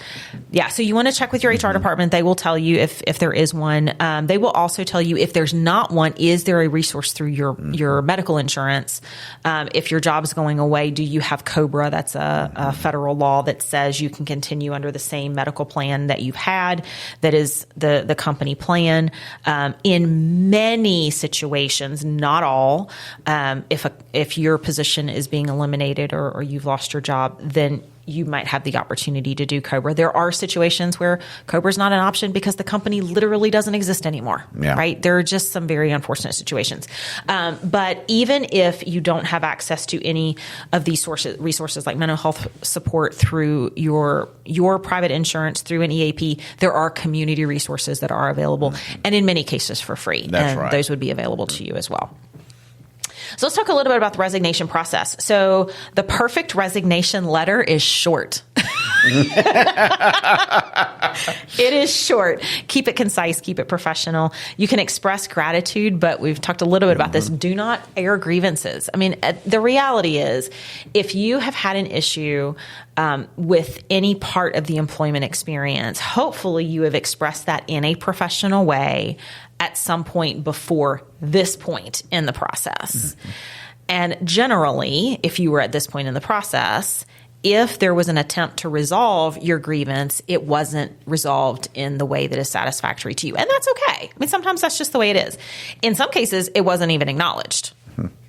Yeah. So you want to check with your HR department. They will tell you if there is one. They will also tell you if there's not one, is there a resource through your medical insurance? If your job is going away, do you have COBRA? That's a federal law that says you can continue under the same medical plan that you've had. That is the company plan. In many situations, not all, if your position is being eliminated or you've lost your job, then you might have the opportunity to do COBRA. There are situations where COBRA is not an option because the company literally doesn't exist anymore, right? There are just some very unfortunate situations. But even if you don't have access to any of these resources like mental health support through your private insurance, through an EAP, there are community resources that are available, and in many cases for free. That's right. Those would be available to you as well. So let's talk a little bit about the resignation process. So the perfect resignation letter is short. It is short. Keep it concise. Keep it professional. You can express gratitude, but we've talked a little bit about this. Do not air grievances. I mean, the reality is if you have had an issue with any part of the employment experience, hopefully you have expressed that in a professional way at some point before this point in the process. And generally, if you were at this point in the process, if there was an attempt to resolve your grievance, it wasn't resolved in the way that is satisfactory to you. And that's okay. I mean, sometimes that's just the way it is. In some cases, it wasn't even acknowledged,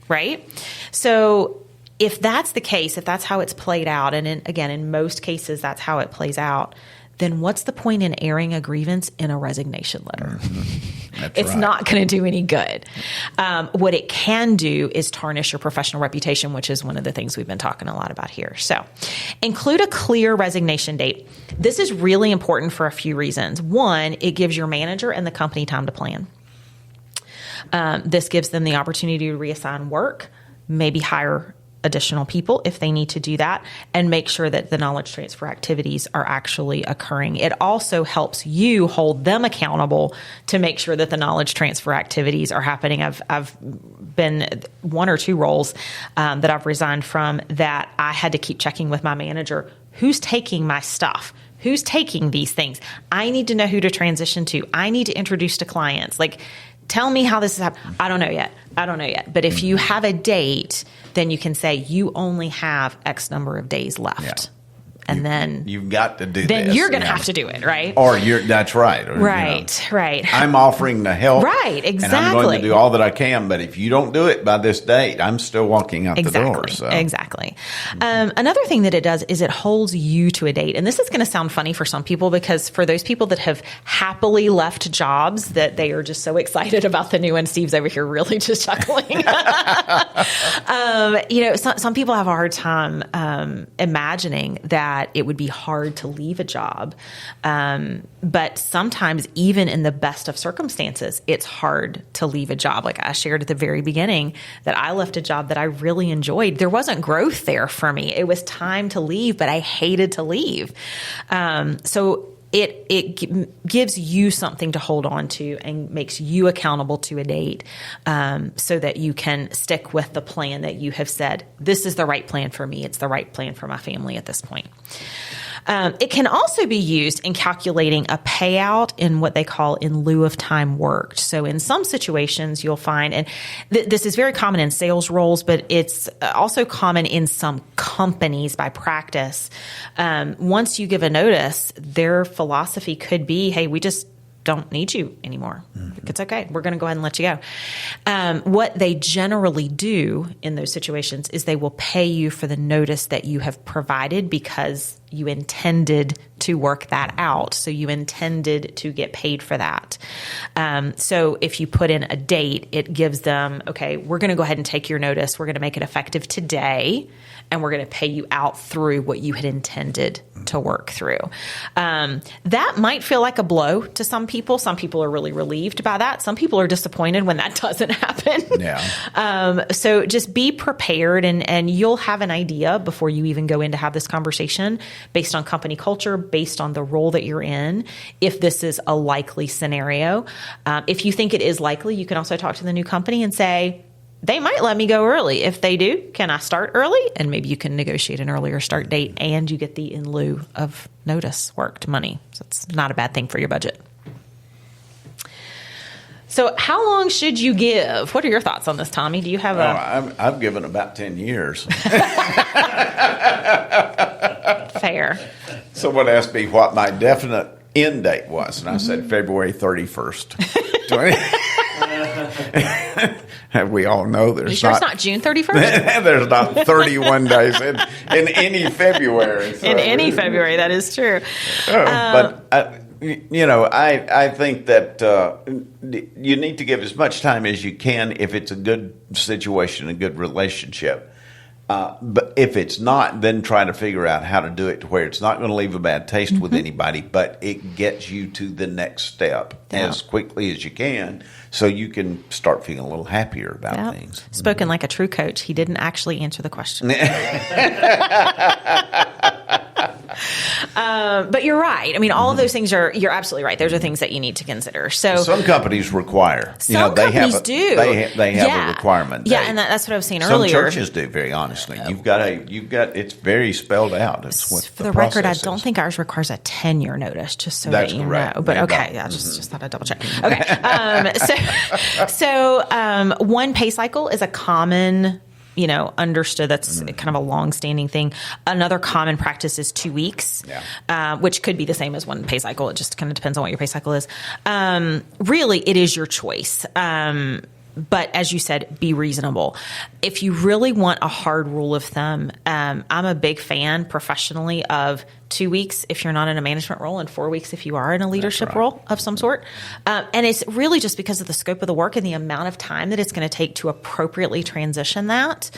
right? So if that's the case, if that's how it's played out, and again, in most cases, that's how it plays out, then what's the point in airing a grievance in a resignation letter? It's not going to do any good. What it can do is tarnish your professional reputation, which is one of the things we've been talking a lot about here. So include a clear resignation date. This is really important for a few reasons. One, it gives your manager and the company time to plan. This gives them the opportunity to reassign work, maybe hire additional people if they need to do that, and make sure that the knowledge transfer activities are actually occurring. It also helps you hold them accountable to make sure that the knowledge transfer activities are happening. I've been 1 or 2 roles that I've resigned from that I had to keep checking with my manager. Who's taking my stuff? Who's taking these things? I need to know who to transition to. I need to introduce to clients. Like, tell me how this is happening. I don't know yet. But if you have a date, then you can say you only have X number of days left. Yeah. And then you've got to do this. Then you're going to have to do it, right? Or that's right. Or, right. I'm offering to help. Right, exactly. And I'm going to do all that I can, but if you don't do it by this date, I'm still walking out the door. So. Exactly. Another thing that it does is it holds you to a date. And this is going to sound funny for some people, because for those people that have happily left jobs that they are just so excited about the new one, Steve's over here really just chuckling. Some people have a hard time imagining that it would be hard to leave a job. But sometimes, even in the best of circumstances, it's hard to leave a job. Like I shared at the very beginning that I left a job that I really enjoyed. There wasn't growth there for me. It was time to leave, but I hated to leave. So it gives you something to hold on to and makes you accountable to a date, so that you can stick with the plan that you have said, this is the right plan for me. It's the right plan for my family at this point. It can also be used in calculating a payout in what they call in lieu of time worked. So in some situations you'll find, and this is very common in sales roles, but it's also common in some companies by practice. Once you give a notice, their philosophy could be, hey, we just don't need you anymore. It's okay. We're going to go ahead and let you go. What they generally do in those situations is they will pay you for the notice that you have provided, because you intended to work that out. So you intended to get paid for that. So if you put in a date, it gives them, okay, we're going to go ahead and take your notice. We're going to make it effective today, and we're going to pay you out through what you had intended to work through. That might feel like a blow to some people. Some people are really relieved by that. Some people are disappointed when that doesn't happen. Yeah. So just be prepared, and you'll have an idea before you even go in to have this conversation, based on company culture, based on the role that you're in, if this is a likely scenario. If you think it is likely, you can also talk to the new company and say, they might let me go early. If they do, can I start early? And maybe you can negotiate an earlier start date, and you get the in lieu of notice worked money. So it's not a bad thing for your budget. So how long should you give? What are your thoughts on this, Tommy? Do you have I've given about 10 years. Fair. Someone asked me what my definite end date was, and I said February 31st. We all know there's you sure it's not June 31st? There's not 31 days in any February. So. In any February, that is true. But I think that you need to give as much time as you can if it's a good situation, a good relationship. But if it's not, then try to figure out how to do it to where it's not going to leave a bad taste with anybody, but it gets you to the next step as quickly as you can, so you can start feeling a little happier about things. Spoken like a true coach. He didn't actually answer the question. But you're right. I mean, all of those things you're absolutely right. Those are things that you need to consider. So some companies require. Some companies do. They have a requirement. Yeah, and that's what I was saying earlier. Some churches do, very honestly. You've got it's very spelled out. It's what for the record, I don't think ours requires a 10-year notice, just so that you know. But okay, I just thought I'd double check. Okay. So one pay cycle is a common, understood. That's kind of a long-standing thing. Another common practice is 2 weeks, which could be the same as one pay cycle. It just kind of depends on what your pay cycle is. Really, it is your choice. But as you said, be reasonable. If you really want a hard rule of thumb, I'm a big fan professionally of 2 weeks if you're not in a management role, and 4 weeks if you are in a leadership role of some sort. And it's really just because of the scope of the work and the amount of time that it's going to take to appropriately transition that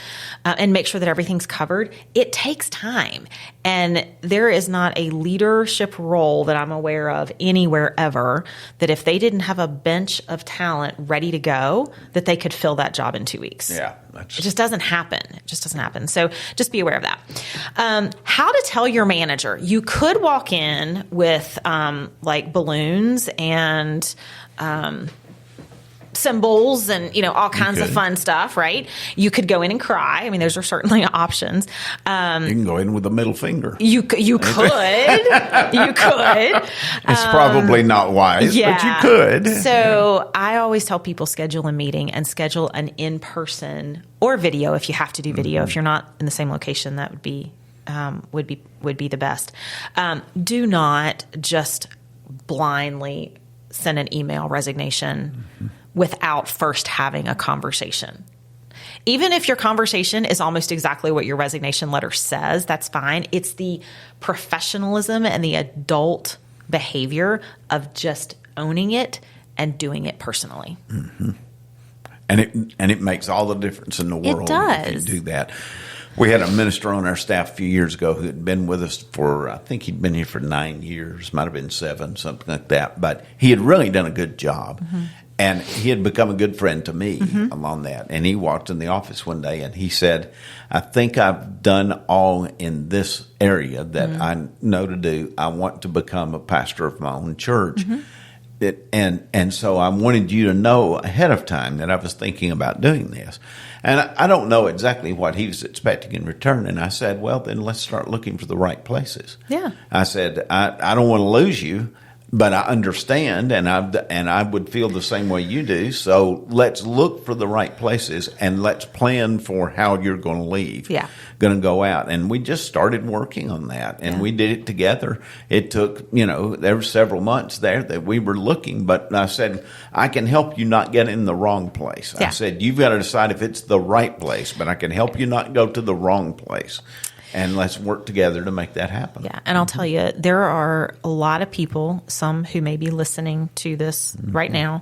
and make sure that everything's covered. It takes time. And there is not a leadership role that I'm aware of anywhere ever that if they didn't have a bench of talent ready to go, that they could fill that job in 2 weeks. Yeah. It just doesn't happen. It just doesn't happen. So just be aware of that. How to tell your manager. You could walk in with like balloons and symbols and, all kinds of fun stuff, right? You could go in and cry. I mean, those are certainly options. You can go in with a middle finger. You could. You could. It's probably not wise, but you could. So I always tell people schedule a meeting and schedule an in-person or video if you have to do video. If you're not in the same location, that would be the best. Do not just blindly send an email resignation without first having a conversation. Even if your conversation is almost exactly what your resignation letter says, that's fine. It's the professionalism and the adult behavior of just owning it and doing it personally. Mm-hmm. And it makes all the difference in the world. It does. If you do that. We had a minister on our staff a few years ago who had been with us for, I think he'd been here for 9 years, might have been 7, something like that. But he had really done a good job. Mm-hmm. And he had become a good friend to me along that. And he walked in the office one day and he said, I think I've done all in this area that I know to do. I want to become a pastor of my own church. And so I wanted you to know ahead of time that I was thinking about doing this. And I don't know exactly what he was expecting in return. And I said, well, then let's start looking for the right places. Yeah. I said, I don't want to lose you, but I understand, and I would feel the same way you do. So let's look for the right places, and let's plan for how you're going to leave. Yeah. Going to go out. And we just started working on that, and we did it together. It took, there were several months there that we were looking, but I said, I can help you not get in the wrong place. Yeah. I said, you've got to decide if it's the right place, but I can help you not go to the wrong place. And let's work together to make that happen. Yeah, and I'll tell you, there are a lot of people, some who may be listening to this right now,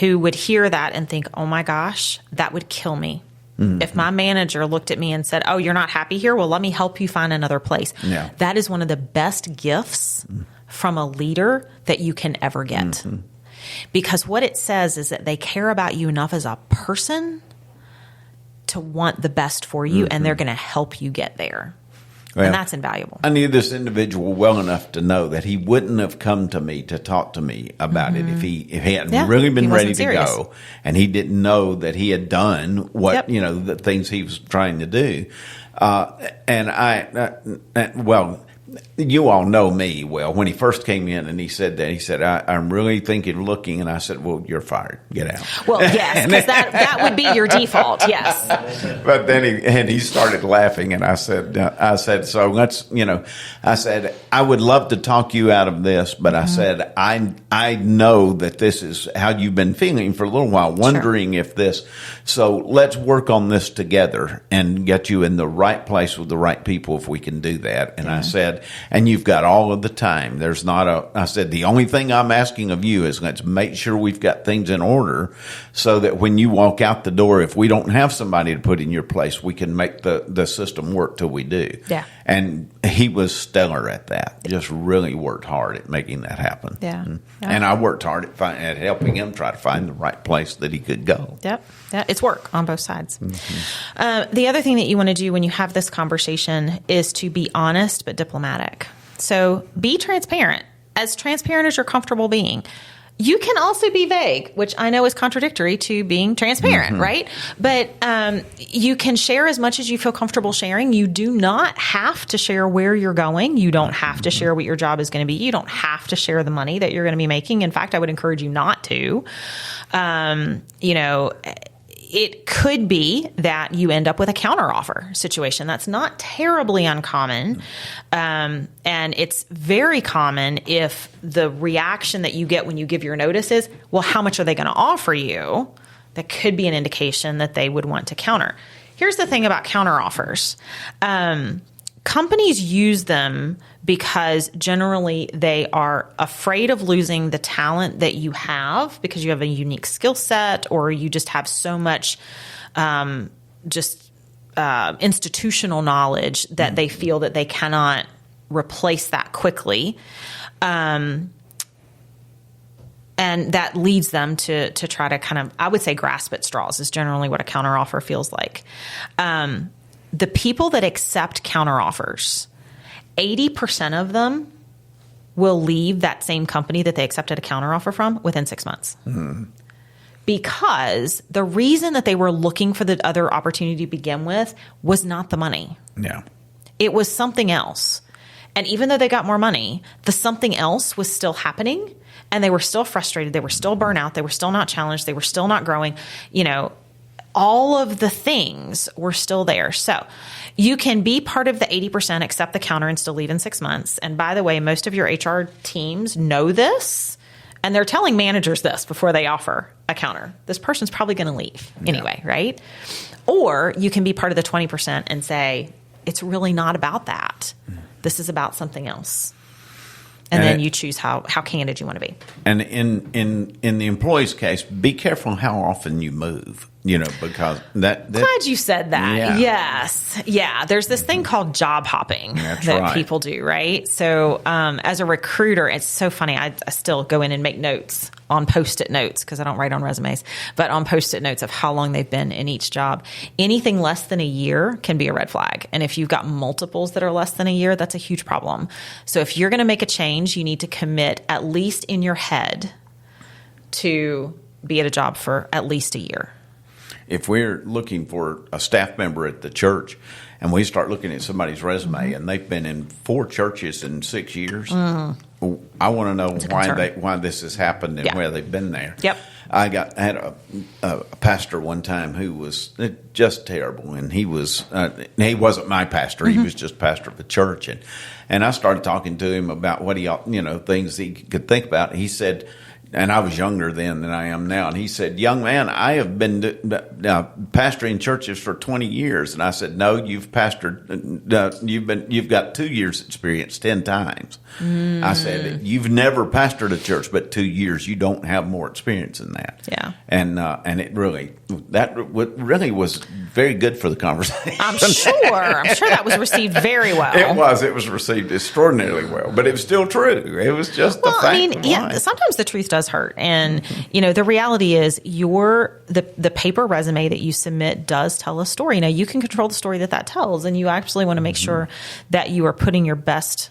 who would hear that and think, oh my gosh, that would kill me. If my manager looked at me and said, oh, you're not happy here? Well, let me help you find another place. Yeah. That is one of the best gifts from a leader that you can ever get. Because what it says is that they care about you enough as a person to want the best for you, and they're going to help you get there. Well, and that's invaluable. I knew this individual well enough to know that he wouldn't have come to me to talk to me about it if he hadn't really been ready to go, and he didn't know that he had done what the things he was trying to do. You all know me well. When he first came in and he said that, he said, I'm really thinking of looking. And I said, well, you're fired. Get out. Well, yes, because that would be your default. Yes. But then he started laughing. And I said, so let's, I said, I would love to talk you out of this. But I said, I know that this is how you've been feeling for a little while, wondering if this. So let's work on this together and get you in the right place with the right people if we can do that. And I said, and you've got all of the time. I said, the only thing I'm asking of you is let's make sure we've got things in order so that when you walk out the door, if we don't have somebody to put in your place, we can make the system work till we do. Yeah. And he was stellar at that. Just really worked hard at making that happen. Yeah. And I worked hard at helping him try to find the right place that he could go. Yep. Yeah, it's work on both sides. The other thing that you want to do when you have this conversation is to be honest but diplomatic. So be transparent as you're comfortable being. You can also be vague, which I know is contradictory to being transparent, right? But you can share as much as you feel comfortable sharing. You do not have to share where you're going. You don't have to share what your job is going to be. You don't have to share the money that you're going to be making. In fact, I would encourage you not to. It could be that you end up with a counteroffer situation. That's not terribly uncommon. And it's very common if the reaction that you get when you give your notice is, well, how much are they going to offer you? That could be an indication that they would want to counter. Here's the thing about counteroffers. companies use them because generally they are afraid of losing the talent that you have because you have a unique skill set, or you just have so much institutional knowledge that they feel that they cannot replace that quickly. And that leads them to try to kind of, I would say, grasp at straws is generally what a counteroffer feels like. The people that accept counteroffers, 80% of them will leave that same company that they accepted a counteroffer from within 6 months. Mm-hmm. Because the reason that they were looking for the other opportunity to begin with was not the money. Yeah. It was something else. And even though they got more money, the something else was still happening, and they were still frustrated. They were still burnt out. They were still not challenged. They were still not growing. All of the things were still there. So you can be part of the 80%, accept the counter, and still leave in 6 months. And by the way, most of your HR teams know this, and they're telling managers this before they offer a counter. This person's probably going to leave anyway, right? Or you can be part of the 20% and say, it's really not about that. This is about something else. And then you choose how candid you want to be. And in the employee's case, be careful how often you move. Because that glad you said that. Yeah. Yes. Yeah. There's this thing called job hopping that people do, right? So as a recruiter, it's so funny. I still go in and make notes on Post-it notes because I don't write on resumes, but on Post-it notes of how long they've been in each job. Anything less than a year can be a red flag. And if you've got multiples that are less than a year, that's a huge problem. So if you're going to make a change, you need to commit, at least in your head, to be at a job for at least a year. If we're looking for a staff member at the church and we start looking at somebody's resume and they've been in 4 churches in 6 years, I want to know why this has happened and where they've been there. Yep. I had a pastor one time who was just terrible, and he wasn't my pastor. He was just pastor of the church, and I started talking to him about what things he could think about. He said, and I was younger then than I am now. And he said, "Young man, I have been pastoring churches for 20 years." And I said, "No, you've pastored. You've got 2 years experience 10 times." I said, "You've never pastored a church, but 2 years. You don't have more experience than that." Yeah. And it really was very good for the conversation. I'm sure that was received very well. It was received extraordinarily well, but it was still true. It was just the fact of life. Sometimes the truth does hurt. And, the reality is the paper resume that you submit does tell a story. Now, you can control the story that tells, and you actually want to make sure that you are putting your best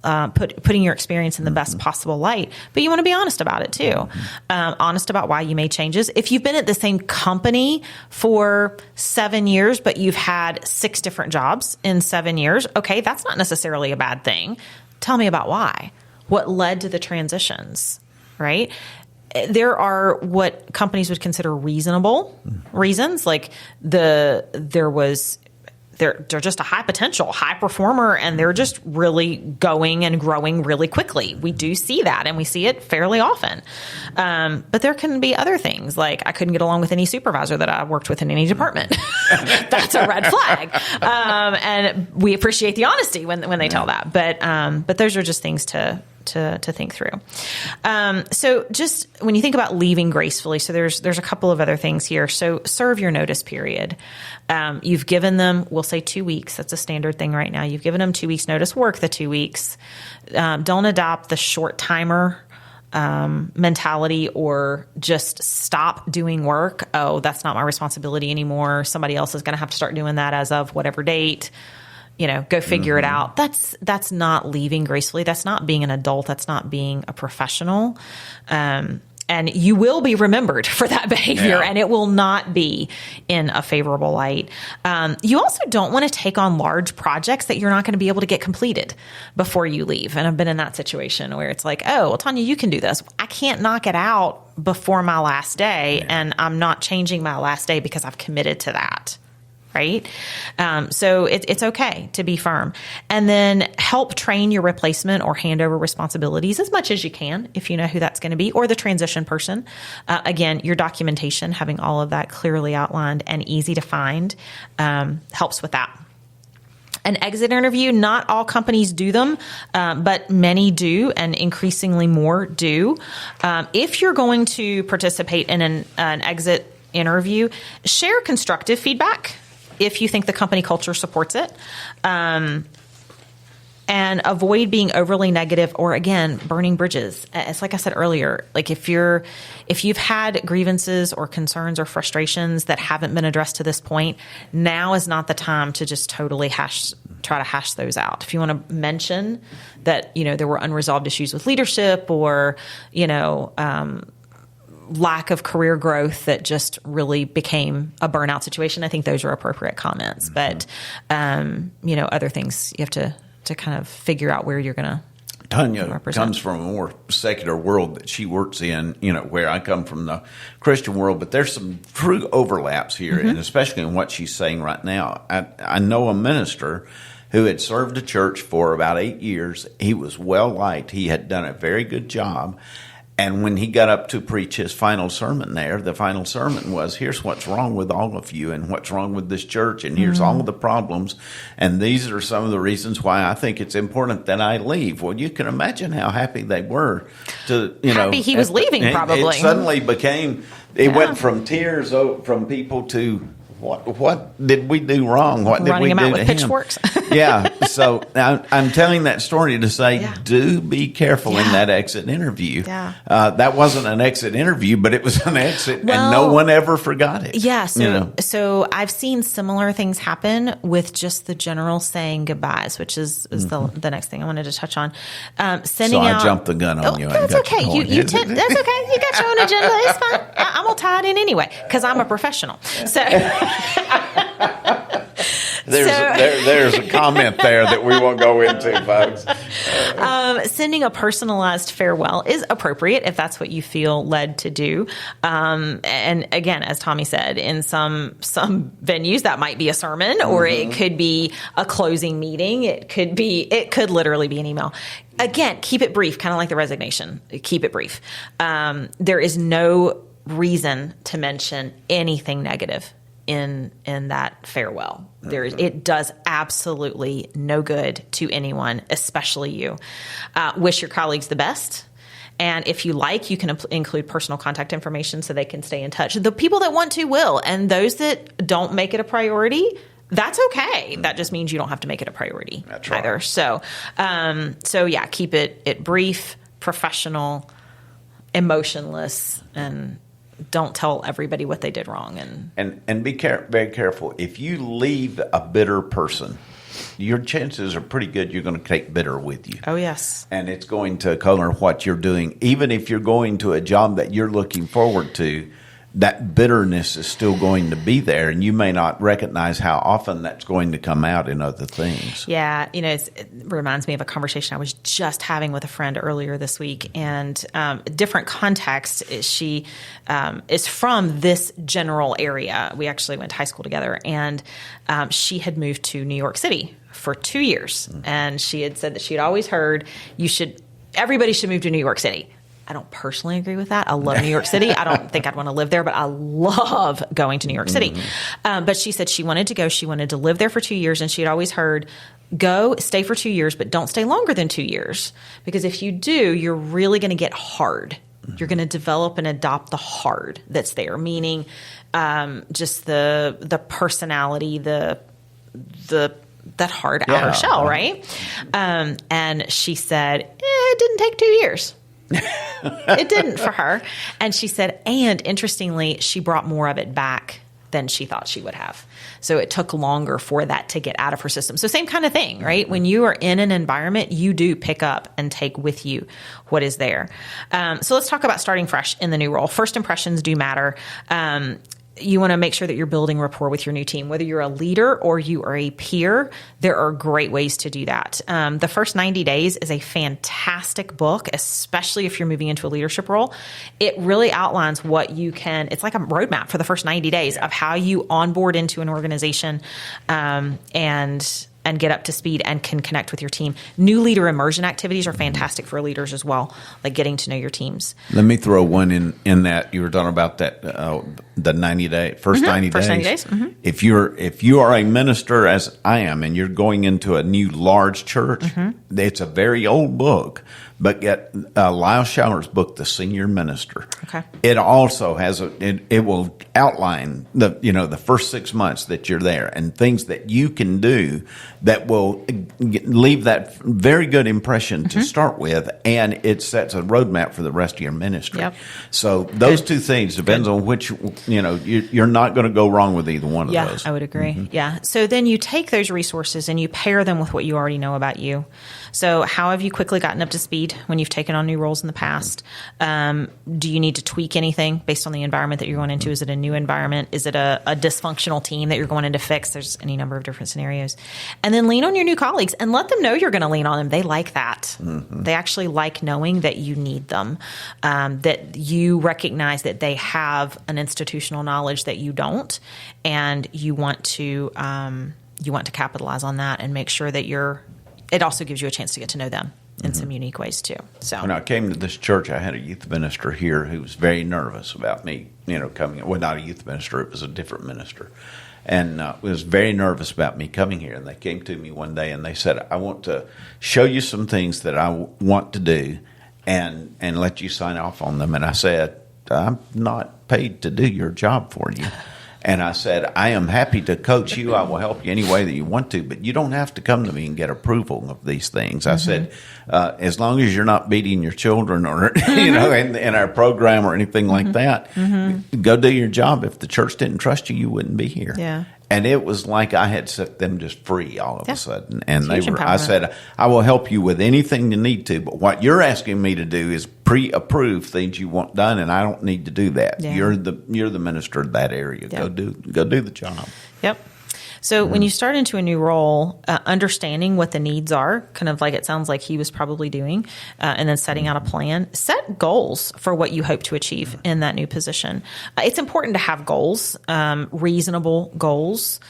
putting your experience in the best possible light, but you want to be honest about it too. Honest about why you made changes. If you've been at the same company for 7 years, but you've had 6 different jobs in 7 years, okay, that's not necessarily a bad thing. Tell me about why. What led to the transitions, right? There are what companies would consider reasonable reasons, like they're just a high potential, high performer, and they're just really going and growing really quickly. We do see that, and we see it fairly often. But there can be other things, like I couldn't get along with any supervisor that I worked with in any department. That's a red flag. And we appreciate the honesty when they tell that. But those are just things to think through. So just when you think about leaving gracefully, so there's a couple of other things here. So serve your notice period. You've given them, we'll say 2 weeks. That's a standard thing right now. You've given them 2 weeks notice, work the 2 weeks. Don't adopt the short timer mentality or just stop doing work. Oh, that's not my responsibility anymore. Somebody else is going to have to start doing that as of whatever date. Go figure it out. That's not leaving gracefully. That's not being an adult. That's not being a professional. And you will be remembered for that behavior, and it will not be in a favorable light. You also don't want to take on large projects that you're not going to be able to get completed before you leave. And I've been in that situation where it's like, oh, well, Tanya, you can do this. I can't knock it out before my last day, and I'm not changing my last day because I've committed to that. Right? So it's okay to be firm. And then help train your replacement or hand over responsibilities as much as you can, if you know who that's going to be, or the transition person. Again, your documentation, having all of that clearly outlined and easy to find, helps with that. An exit interview, not all companies do them, but many do, and increasingly more do. If you're going to participate in an exit interview, share constructive feedback if you think the company culture supports it. And avoid being overly negative or, again, burning bridges. It's like I said earlier, like if you've had grievances or concerns or frustrations that haven't been addressed to this point, now is not the time to just totally try to hash those out. If you want to mention that, there were unresolved issues with leadership or, lack of career growth that just really became a burnout situation, I think those are appropriate comments. But, other things you have to kind of figure out where you're going to Tanya represent. Comes from a more secular world that she works in, where I come from the Christian world, but there's some true overlaps here, and especially in what she's saying right now. I know a minister who had served a church for about 8 years. He was well liked. He had done a very good job. And when he got up to preach his final sermon there, the final sermon was, here's what's wrong with all of you and what's wrong with this church, and here's all of the problems, and these are some of the reasons why I think it's important that I leave. Well, you can imagine how happy they were to, happy he was leaving, probably. It suddenly became, went from tears from people to, what did we do wrong? What did Running we him do out to with him? pitchforks. Yeah. So I'm telling that story to say, do be careful in that exit interview. Yeah. That wasn't an exit interview, but it was an exit, and no one ever forgot it. Yeah. So I've seen similar things happen with just the general saying goodbyes, which is the next thing I wanted to touch on. Sending out. I jumped the gun on you. That's okay. That's okay. You got your own agenda. It's fine. I'm gonna tie it in anyway because I'm a professional. So. There's a comment there that we won't go into, folks. Sending a personalized farewell is appropriate if that's what you feel led to do. And again, as Tommy said, in some venues that might be a sermon, or it could be a closing meeting. It could literally be an email. Again, keep it brief, kind of like the resignation. Keep it brief. There is no reason to mention anything negative in that farewell. It does absolutely no good to anyone, especially you. Wish your colleagues the best. And if you like, you can include personal contact information so they can stay in touch. The people that want to will, and those that don't make it a priority, that's okay. That just means you don't have to make it a priority either. So yeah, keep it brief, professional, emotionless, and don't tell everybody what they did wrong. And be very careful. If you leave a bitter person, your chances are pretty good you're going to take bitter with you. Oh, yes. And it's going to color what you're doing. Even if you're going to a job that you're looking forward to, that bitterness is still going to be there, and you may not recognize how often that's going to come out in other things. Yeah, it reminds me of a conversation I was just having with a friend earlier this week, and different context. She is from this general area. We actually went to high school together, and she had moved to New York City for 2 years, and she had said that she had always heard everybody should move to New York City. I don't personally agree with that. I love New York City. I don't think I'd want to live there, but I love going to New York City. But she said she wanted to go. She wanted to live there for 2 years, and she had always heard, go, stay for 2 years, but don't stay longer than 2 years. Because if you do, you're really going to get hard. You're going to develop and adopt the hard that's there, meaning just the personality, that hard outer shell, right? And she said, it didn't take 2 years. It didn't for her. And she said, and interestingly, she brought more of it back than she thought she would have. So it took longer for that to get out of her system. So same kind of thing, right? When you are in an environment, you do pick up and take with you what is there. So let's talk about starting fresh in the new role. First impressions do matter. You want to make sure that you're building rapport with your new team. Whether you're a leader or you are a peer, there are great ways to do that. The First 90 Days is a fantastic book, especially if you're moving into a leadership role. It really outlines it's like a roadmap for the first 90 days of how you onboard into an organization and and get up to speed and can connect with your team. New leader immersion activities are fantastic for leaders as well, like getting to know your teams. Let me throw one in that you were talking about that the 90 day first 90 days. First 90 days. Mm-hmm. If you are a minister as I am and you're going into a new large church, it's a very old book. But get Lyle Shower's book, The Senior Minister. Okay. It also has it will outline the first 6 months that you're there and things that you can do that will leave that very good impression to start with, and it sets a roadmap for the rest of your ministry. Yep. So those two things depends on which you're not going to go wrong with either one of those. Yeah, I would agree. Yeah. So then you take those resources and you pair them with what you already know about you. So how have you quickly gotten up to speed when you've taken on new roles in the past? Do you need to tweak anything based on the environment that you're going into? Is it a new environment? Is it a dysfunctional team that you're going in to fix? There's any number of different scenarios. And then lean on your new colleagues and let them know you're going to lean on them. They like that. Mm-hmm. They actually like knowing that you need them, that you recognize that they have an institutional knowledge that you don't, and you want to capitalize on that and make sure that it also gives you a chance to get to know them in some unique ways too. So when I came to this church, I had a youth minister here who was very nervous about me, coming. Well, not a youth minister; it was a different minister, and was very nervous about me coming here. And they came to me one day and they said, "I want to show you some things that I want to do, and let you sign off on them." And I said, "I'm not paid to do your job for you." And I said, I am happy to coach you. I will help you any way that you want to, but you don't have to come to me and get approval of these things. I said, as long as you're not beating your children or, in our program or anything like that, go do your job. If the church didn't trust you, you wouldn't be here. Yeah. And it was like I had set them just free all of a sudden. And I said, I will help you with anything you need to, but what you're asking me to do is pre-approve things you want done, and I don't need to do that. Yeah. You're the minister of that area. Go do the job. Yep. So when you start into a new role, understanding what the needs are, kind of like it sounds like he was probably doing, and then setting out a plan, set goals for what you hope to achieve in that new position. It's important to have goals, reasonable goals,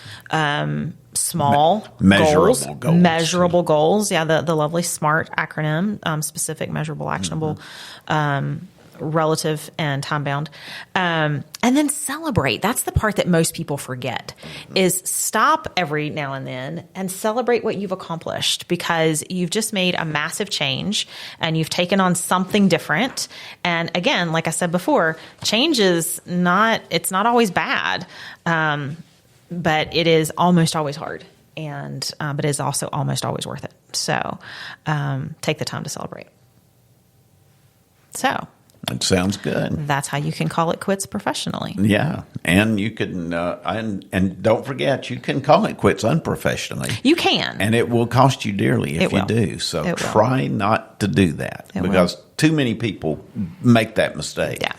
small measurable goals. Yeah, the lovely SMART acronym, specific, measurable, actionable, relative, and time bound. And then celebrate. That's the part that most people forget, is stop every now and then and celebrate what you've accomplished, because you've just made a massive change and you've taken on something different. And again, like I said before, change is not always bad. But it is almost always hard, but it is also almost always worth it. So take the time to celebrate. So it sounds good. That's how you can call it quits professionally. Yeah, and you can, and don't forget, you can call it quits unprofessionally. You can, and it will cost you dearly if you do. So try not to do that, because too many people make that mistake. Yeah.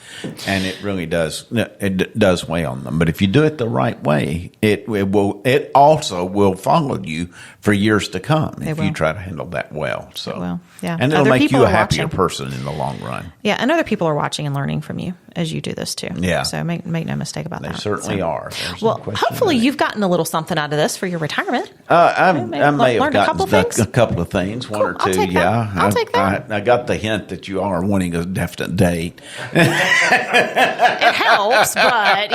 And it really does. It does weigh on them. But if you do it the right way, it also will follow you for years to come if you try to handle that well. So, and it'll make you a happier person in the long run. Yeah, and other people are watching and learning from you as you do this too. Yeah. So make no mistake about that. They certainly are. Well, hopefully you've gotten a little something out of this for your retirement. I may have gotten a couple of things, one or two. I'll take that. I got the hint that you are wanting a definite date. It helps, but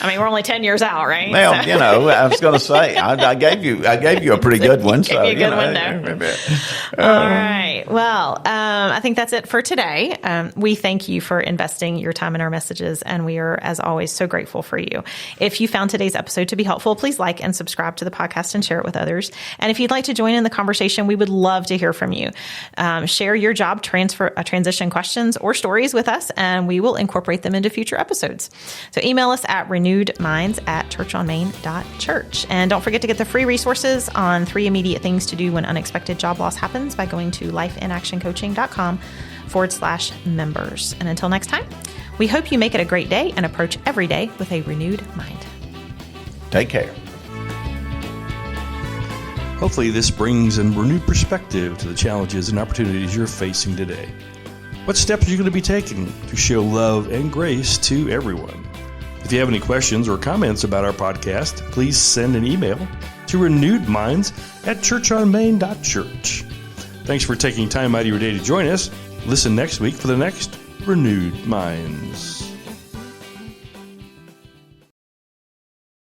we're only 10 years out, right? Well, I was going to say, I gave you a pretty good one. So, a good one, though. All right. Well, I think that's it for today. We thank you for investing your time in our messages, and we are, as always, so grateful for you. If you found today's episode to be helpful, please like and subscribe to the podcast and share it with others. And if you'd like to join in the conversation, we would love to hear from you. Share your job transition questions or stories with us, and we will incorporate them into future episodes. So email us at renewedminds@churchonmain.church. And don't forget to get the free resources on 3 immediate things to do when unexpected job loss happens by going to lifeinactioncoaching.com/members. And until next time, we hope you make it a great day and approach every day with a renewed mind. Take care. Hopefully this brings a renewed perspective to the challenges and opportunities you're facing today. What steps are you going to be taking to show love and grace to everyone? If you have any questions or comments about our podcast, please send an email to Renewed Minds at churchonmain.church. Thanks for taking time out of your day to join us. Listen next week for the next Renewed Minds.